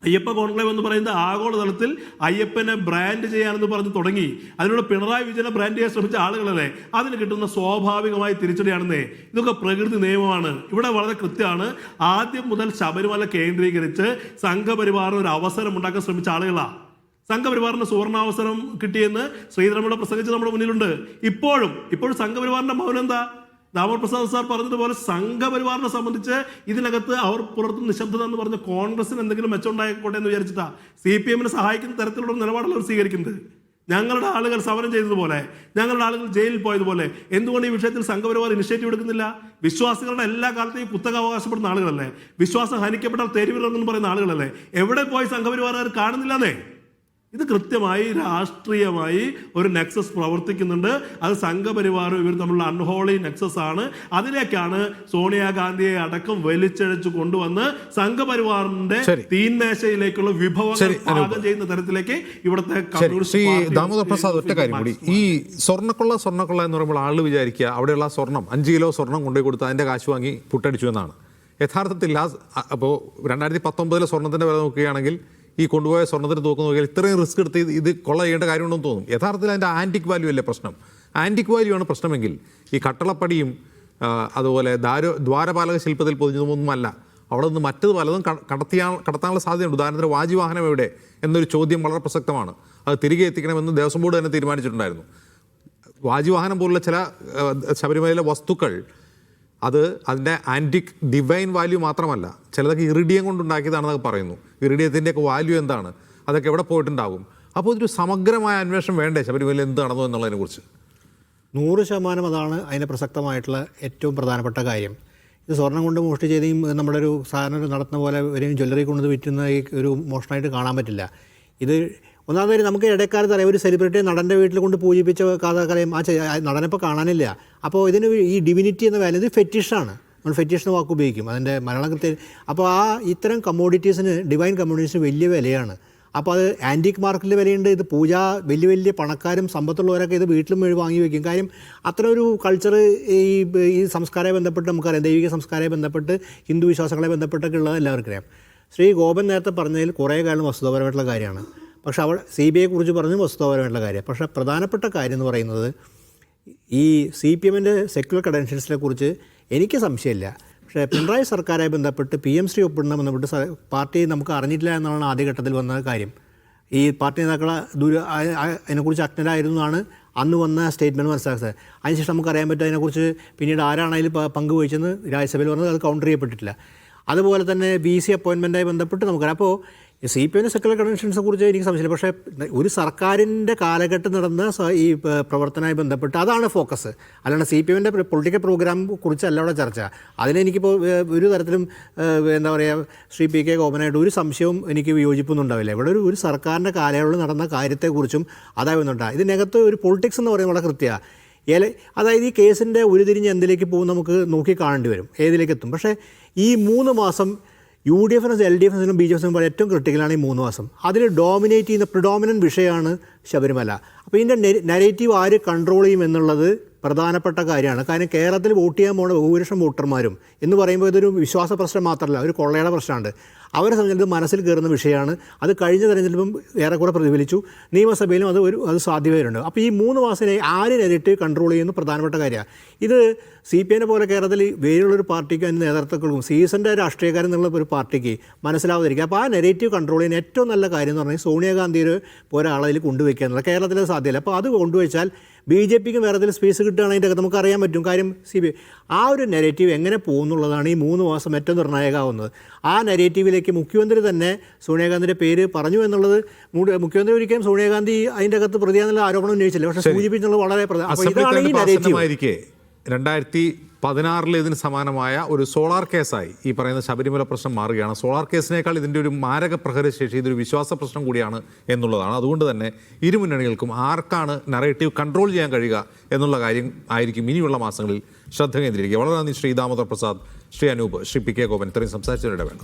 അയ്യപ്പ കോൺക്ലേവ് എന്ന് പറയുന്നത് ആഗോളതലത്തിൽ അയ്യപ്പനെ ബ്രാൻഡ് ചെയ്യാനെന്ന് പറഞ്ഞ് തുടങ്ങി. അതിനുള്ള പിണറായി വിജയനെ ബ്രാൻഡ് ചെയ്യാൻ ശ്രമിച്ച ആളുകളല്ലേ, അതിന് കിട്ടുന്ന സ്വാഭാവികമായി തിരിച്ചടിയാണെന്നേ. ഇതൊക്കെ പ്രകൃതി നിയമമാണ്. ഇവിടെ വളരെ കൃത്യമാണ്. ആദ്യം മുതൽ ശബരിമല കേന്ദ്രീകരിച്ച് സംഘപരിവാറിന് ഒരു അവസരം ഉണ്ടാക്കാൻ ശ്രമിച്ച ആളുകളാണ്. സംഘപരിവാറിന് സുവർണാവസരം കിട്ടിയെന്ന് ശ്രീധരൻപിള്ള പ്രസംഗിച്ച് നമ്മുടെ മുന്നിലുണ്ട്. ഇപ്പോഴും സംഘപരിവാറിന്റെ മൗനം എന്താ? ദാമോദർ പ്രസാദ് സാർ പറഞ്ഞതുപോലെ സംഘപരിവാറിനെ സംബന്ധിച്ച് ഇതിനകത്ത് അവർ പുറത്തും നിശബ്ദത എന്ന് പറഞ്ഞ കോൺഗ്രസിന് എന്തെങ്കിലും മെച്ചമുണ്ടായിക്കോട്ടെ എന്ന് വിചാരിച്ചിട്ടാ CPM-നെ സഹായിക്കുന്ന തരത്തിലുള്ള നിലപാടല്ല അവർ സ്വീകരിക്കുന്നത്. ഞങ്ങളുടെ ആളുകൾ സമരം ചെയ്തതുപോലെ, ഞങ്ങളുടെ ആളുകൾ ജയിലിൽ പോയതുപോലെ എന്തുകൊണ്ട് ഈ വിഷയത്തിൽ സംഘപരിവാർ ഇനിഷ്യേറ്റീവ് എടുക്കുന്നില്ല? വിശ്വാസികളുടെ എല്ലാ കാലത്തെയും കുത്തക അവകാശപ്പെടുന്ന ആളുകളല്ലേ, വിശ്വാസം ഹനിക്കപ്പെട്ടാൽ തെരുവിലെന്ന് പറയുന്ന ആളുകളല്ലേ. എവിടെ പോയി സംഘപരിവാറുകാർ കാണുന്നില്ലെന്നേ. ഇത് കൃത്യമായി രാഷ്ട്രീയമായി ഒരു നെക്സസ് പ്രവർത്തിക്കുന്നുണ്ട്. അത് സംഘപരിവാറും ഇവർ തമ്മിലുള്ള അൺഹോളി നെക്സസ് ആണ്. അതിലേക്കാണ് സോണിയാഗാന്ധിയെ അടക്കം വലിച്ചഴച്ചു കൊണ്ടുവന്ന് സംഘപരിവാറിന്റെ തീന്മേശയിലേക്കുള്ള വിഭവങ്ങൾ പാകം ചെയ്യുന്ന തരത്തിലേക്ക് ഇവിടുത്തെ ശ്രീ ദാമോദർ പ്രസാദ്, ഒറ്റ കാര്യം കൂടി. ഈ സ്വർണ്ണക്കൊള്ള എന്ന് പറയുമ്പോൾ ആള് വിചാരിക്കുക അവിടെയുള്ള സ്വർണം 5 കിലോ സ്വർണം കൊണ്ടുപോയി കൊടുത്ത് അതിന്റെ കാശ് വാങ്ങി പുട്ടടിച്ചു എന്നാണ്. യഥാർത്ഥത്തിൽ അപ്പോൾ 2019 സ്വർണത്തിന്റെ വില നോക്കുകയാണെങ്കിൽ ഈ കൊണ്ടുപോയ സ്വർണ്ണത്തിന് തൂക്കം നോക്കിയാൽ ഇത്രയും റിസ്ക് എടുത്ത് ഇത് കൊള്ള ചെയ്യേണ്ട കാര്യമുണ്ടെന്ന് തോന്നും. യഥാർത്ഥത്തിൽ അതിൻ്റെ ആൻറ്റിക് വാല്യൂ അല്ലേ പ്രശ്നം? ആൻറ്റിക് വാല്യൂ ആണ് പ്രശ്നമെങ്കിൽ ഈ കട്ടളപ്പടിയും അതുപോലെ ദ്വാരപാലക ശില്പത്തിൽ പൊതിഞ്ഞതൊന്നുമല്ല. അവിടെ നിന്ന് മറ്റത് പലതും കടത്താനുള്ള സാധ്യതയുണ്ട്. ഉദാഹരണത്തിന് വാജിവാഹനം എവിടെ എന്നൊരു ചോദ്യം വളരെ പ്രസക്തമാണ്. അത് തിരികെ എത്തിക്കണമെന്ന് ദേവസ്വം ബോർഡ് തന്നെ തീരുമാനിച്ചിട്ടുണ്ടായിരുന്നു. വാജിവാഹനം പോലുള്ള ചില ശബരിമലയിലെ വസ്തുക്കൾ അതിൻ്റെ ആൻറ്റിക് ഡിവൈൻ വാല്യൂ മാത്രമല്ല, ചിലതൊക്കെ ഇറിഡിയം കൊണ്ടുണ്ടാക്കിയതാണെന്നൊക്കെ പറയുന്നു. ഇറിഡിയത്തിൻ്റെയൊക്കെ വാല്യൂ എന്താണ്? അതൊക്കെ എവിടെ പോയിട്ടുണ്ടാകും? അപ്പോൾ ഇതൊരു സമഗ്രമായ അന്വേഷണം വേണ്ടേ ശബരിമല എന്ത് നടന്നു എന്നുള്ളതിനെക്കുറിച്ച്? 100% അതാണ് അതിൻ്റെ പ്രസക്തമായിട്ടുള്ള ഏറ്റവും പ്രധാനപ്പെട്ട കാര്യം. ഇത് സ്വർണം കൊണ്ട് മോഷ്ടി ചെയ്തെയും നമ്മുടെ ഒരു സാധാരണ നടത്തുന്ന പോലെ ഒരു ജ്വല്ലറി കൊണ്ട് വിറ്റുന്ന ഈ ഒരു മോഷണമായിട്ട് കാണാൻ പറ്റില്ല. ഇത് ഒന്നാമത് നമുക്ക് ഇടക്കാലത്ത് അറിയാം, ഒരു സെലിബ്രിറ്റി നടൻ്റെ വീട്ടിൽ കൊണ്ട് പൂജിപ്പിച്ച കഥകളയും ആ നടനിപ്പോൾ കാണാനില്ല. അപ്പോൾ ഇതിന് ഈ ഡിവിനിറ്റി എന്ന വാല്യൂ ഇത് ഫെറ്റിഷാണ്. നമ്മൾ ഫെറ്റിഷ് എന്ന വാക്ക് ഉപയോഗിക്കും അതിൻ്റെ മലയാളം കൃത്യം. അപ്പോൾ ഇത്തരം കമ്മോഡിറ്റീസിന്, ഡിവൈൻ കമ്മോഡിറ്റീസിന് വലിയ വിലയാണ്. അപ്പോൾ അത് ആൻറ്റിക് മാർക്കറ്റിൽ വിലയുണ്ട്. ഇത് വലിയ പണക്കാരും സമ്പത്തുള്ളവരൊക്കെ ഇത് വീട്ടിലും വാങ്ങി വയ്ക്കും. കാര്യം അത്ര ഒരു കൾച്ചർ ഈ സംസ്കാരമായി ബന്ധപ്പെട്ട് നമുക്കറിയാം, ദൈവിക സംസ്കാരമായി ബന്ധപ്പെട്ട് ഹിന്ദു വിശ്വാസങ്ങളെ ബന്ധപ്പെട്ടൊക്കെ ഉള്ളത് എല്ലാവർക്കും അറിയാം. ശ്രീ ഗോപൻ നേരത്തെ പറഞ്ഞതിൽ കുറേ കാലം വസ്തുതാപരമായിട്ടുള്ള കാര്യമാണ്. പക്ഷേ അവിടെ CBI കുറിച്ച് പറഞ്ഞു വസ്തുതാപരമായിട്ടുള്ള കാര്യം. പക്ഷേ പ്രധാനപ്പെട്ട കാര്യം എന്ന് പറയുന്നത് ഈ CPM-ൻ്റെ സെക്യുലർ ക്രെഡൻഷ്യൽസിനെ കുറിച്ച് എനിക്ക് സംശയമില്ല. പക്ഷേ പിണറായി സർക്കാരുമായി ബന്ധപ്പെട്ട് PMC ഒപ്പിടുന്ന ബന്ധപ്പെട്ട് പാർട്ടി നമുക്ക് അറിഞ്ഞിട്ടില്ല എന്നാണ് ആദ്യഘട്ടത്തിൽ വന്ന കാര്യം. ഈ പാർട്ടി നേതാക്കളെ അതിനെക്കുറിച്ച് അജ്ഞരായിരുന്നു എന്നാണ് അന്ന് വന്ന സ്റ്റേറ്റ്മെൻറ്റ് മനസ്സിലാക്കുന്നത്. അതിനുശേഷം നമുക്കറിയാൻ പറ്റും അതിനെക്കുറിച്ച് പിന്നീട് ആരാണ് അതിൽ പങ്കുവഹിച്ചെന്ന് രാജ്യസഭയിൽ പറഞ്ഞത് അത് കൗണ്ടർ ചെയ്യപ്പെട്ടിട്ടില്ല. അതുപോലെ തന്നെ VC അപ്പോയിൻമെൻറ്റായി ബന്ധപ്പെട്ട് നമുക്കറിയാം. അപ്പോൾ CPM സെക്യുലർ കൺവെൻഷൻസിനെ കുറിച്ച് എനിക്ക് സംശയമില്ല. പക്ഷേ ഒരു സർക്കാരിൻ്റെ കാലഘട്ടം നടന്ന ഈ പ്രവർത്തനവുമായി ബന്ധപ്പെട്ട് അതാണ് ഫോക്കസ്. അല്ലാണ്ട് CPM പൊളിറ്റിക്കൽ പ്രോഗ്രാം കുറിച്ചല്ല അവിടെ ചർച്ച. അതിനെനിക്കിപ്പോൾ ഒരു തരത്തിലും എന്താ പറയുക ശ്രീ PK ഗോപനായിട്ട് ഒരു സംശയവും എനിക്ക് വിയോജിപ്പൊന്നും ഉണ്ടാവില്ല. ഇവിടെ ഒരു സർക്കാരിൻ്റെ കാലയളവിൽ നടന്ന കാര്യത്തെക്കുറിച്ചും അതാവുന്നുണ്ടാകും. ഇതിനകത്ത് ഒരു പൊളിറ്റിക്സ് എന്ന് പറയുന്നത് വളരെ കൃത്യമാണ്. അതായത് ഈ കേസിൻ്റെ ഉരുതിരിഞ്ഞ് എന്തിലേക്ക് പോകും നമുക്ക് നോക്കി കാണേണ്ടി വരും, ഏതിലേക്കെത്തും. പക്ഷേ ഈ 3 മാസം UDF LDF BJP ഏറ്റവും ക്രിട്ടിക്കലാണ് ഈ 3 മാസം. അതിൽ ഡോമിനേറ്റ് ചെയ്യുന്ന പ്രിഡോമിനൻറ്റ് വിഷയമാണ് ശബരിമല. അപ്പോൾ ഇതിൻ്റെ നെഗറ്റീവ് ആര് കൺട്രോൾ ചെയ്യും എന്നുള്ളത് പ്രധാനപ്പെട്ട കാര്യമാണ്. കാരണം കേരളത്തിൽ വോട്ട് ചെയ്യാൻ പോകുന്ന ഭൂരിപക്ഷം വോട്ടർമാരും എന്ന് പറയുമ്പോൾ ഇതൊരു വിശ്വാസ പ്രശ്നം മാത്രമല്ല, ഒരു കൊള്ളയുടെ പ്രശ്നമുണ്ട്. അവരെ സംബന്ധിച്ച് മനസ്സിൽ കയറുന്ന വിഷയമാണ്. അത് കഴിഞ്ഞ തെരഞ്ഞെടുപ്പും ഏറെക്കൂടെ പ്രതിഫലിച്ചു, നിയമസഭയിലും അത് സാധ്യതയുണ്ട്. അപ്പോൾ ഈ 3 മാസം ആര് നെഗറ്റീവ് കൺട്രോൾ ചെയ്യുന്ന പ്രധാനപ്പെട്ട കാര്യമാണ്. ഇത് CPM പോലെ കേരളത്തിൽ വേരുള്ളൊരു പാർട്ടിക്കും അതിൻ്റെ നേതൃത്വങ്ങൾക്കും സീസൻ്റെ രാഷ്ട്രീയക്കാരെന്നുള്ള ഒരു പാർട്ടിക്ക് മനസ്സിലാവാതിരിക്കുക. അപ്പോൾ ആ നെഗറ്റീവ് കൺട്രോൾ ചെയ്യാൻ ഏറ്റവും നല്ല കാര്യം എന്ന് പറഞ്ഞാൽ സോണിയാഗാന്ധിയെ ഒരാളെ അതിൽ കൊണ്ടുവയ്ക്കുക എന്നുള്ളത്. കേരളത്തിലെ സാധ്യമല്ല. അപ്പോൾ അത് കൊണ്ടുവച്ചാൽ BJPക്ക് വേറെ എന്തെങ്കിലും സ്പേസ് കിട്ടുകയാണെങ്കിൽ അതിൻ്റെ അകത്ത് നമുക്ക് അറിയാൻ പറ്റും. കാര്യം ആ ഒരു നെഗറ്റീവ് എങ്ങനെ പോകുന്നുള്ളതാണ് ഈ 3 മാസം ഏറ്റവും നിർണായകമാവുന്നത്. ആ നെഗറ്റീവിലേക്ക് മുഖ്യമന്ത്രി തന്നെ സോണിയാഗാന്ധിയുടെ പേര് പറഞ്ഞു എന്നുള്ളത് മുഖ്യമന്ത്രി ഒരിക്കലും സോണിയാഗാന്ധി അതിൻ്റെ അകത്ത് പ്രതിയാന്നുള്ള ആരോപണം ഉന്നയിച്ചില്ല. പക്ഷേ സൂചിപ്പിച്ചുള്ളത് വളരെ പ്രധാനം. ഇതാണ് ഈ നെഗറ്റീവ്. 2016 ഇതിന് സമാനമായ ഒരു സോളാർ കേസായി ഈ പറയുന്ന ശബരിമല പ്രശ്നം മാറുകയാണ്. സോളാർ കേസിനേക്കാൾ ഇതിൻ്റെ ഒരു മാരക പ്രഹരശേഷി ഇതൊരു വിശ്വാസ പ്രശ്നം കൂടിയാണ് എന്നുള്ളതാണ്. അതുകൊണ്ട് തന്നെ ഇരു മുന്നണികൾക്കും ആർക്കാണ് നറേറ്റീവ് കൺട്രോൾ ചെയ്യാൻ കഴിയുക എന്നുള്ള കാര്യം ആയിരിക്കും ഇനിയുള്ള മാസങ്ങളിൽ ശ്രദ്ധ കേന്ദ്രീകരിക്കുക. വളരെ നന്ദി ശ്രീ ദാമോദർ പ്രസാദ്, ശ്രീ അനൂപ്, ശ്രീ PK ഗോപൻ ഇത്രയും സംസാരിച്ചതിനിടെ വേണ്ട.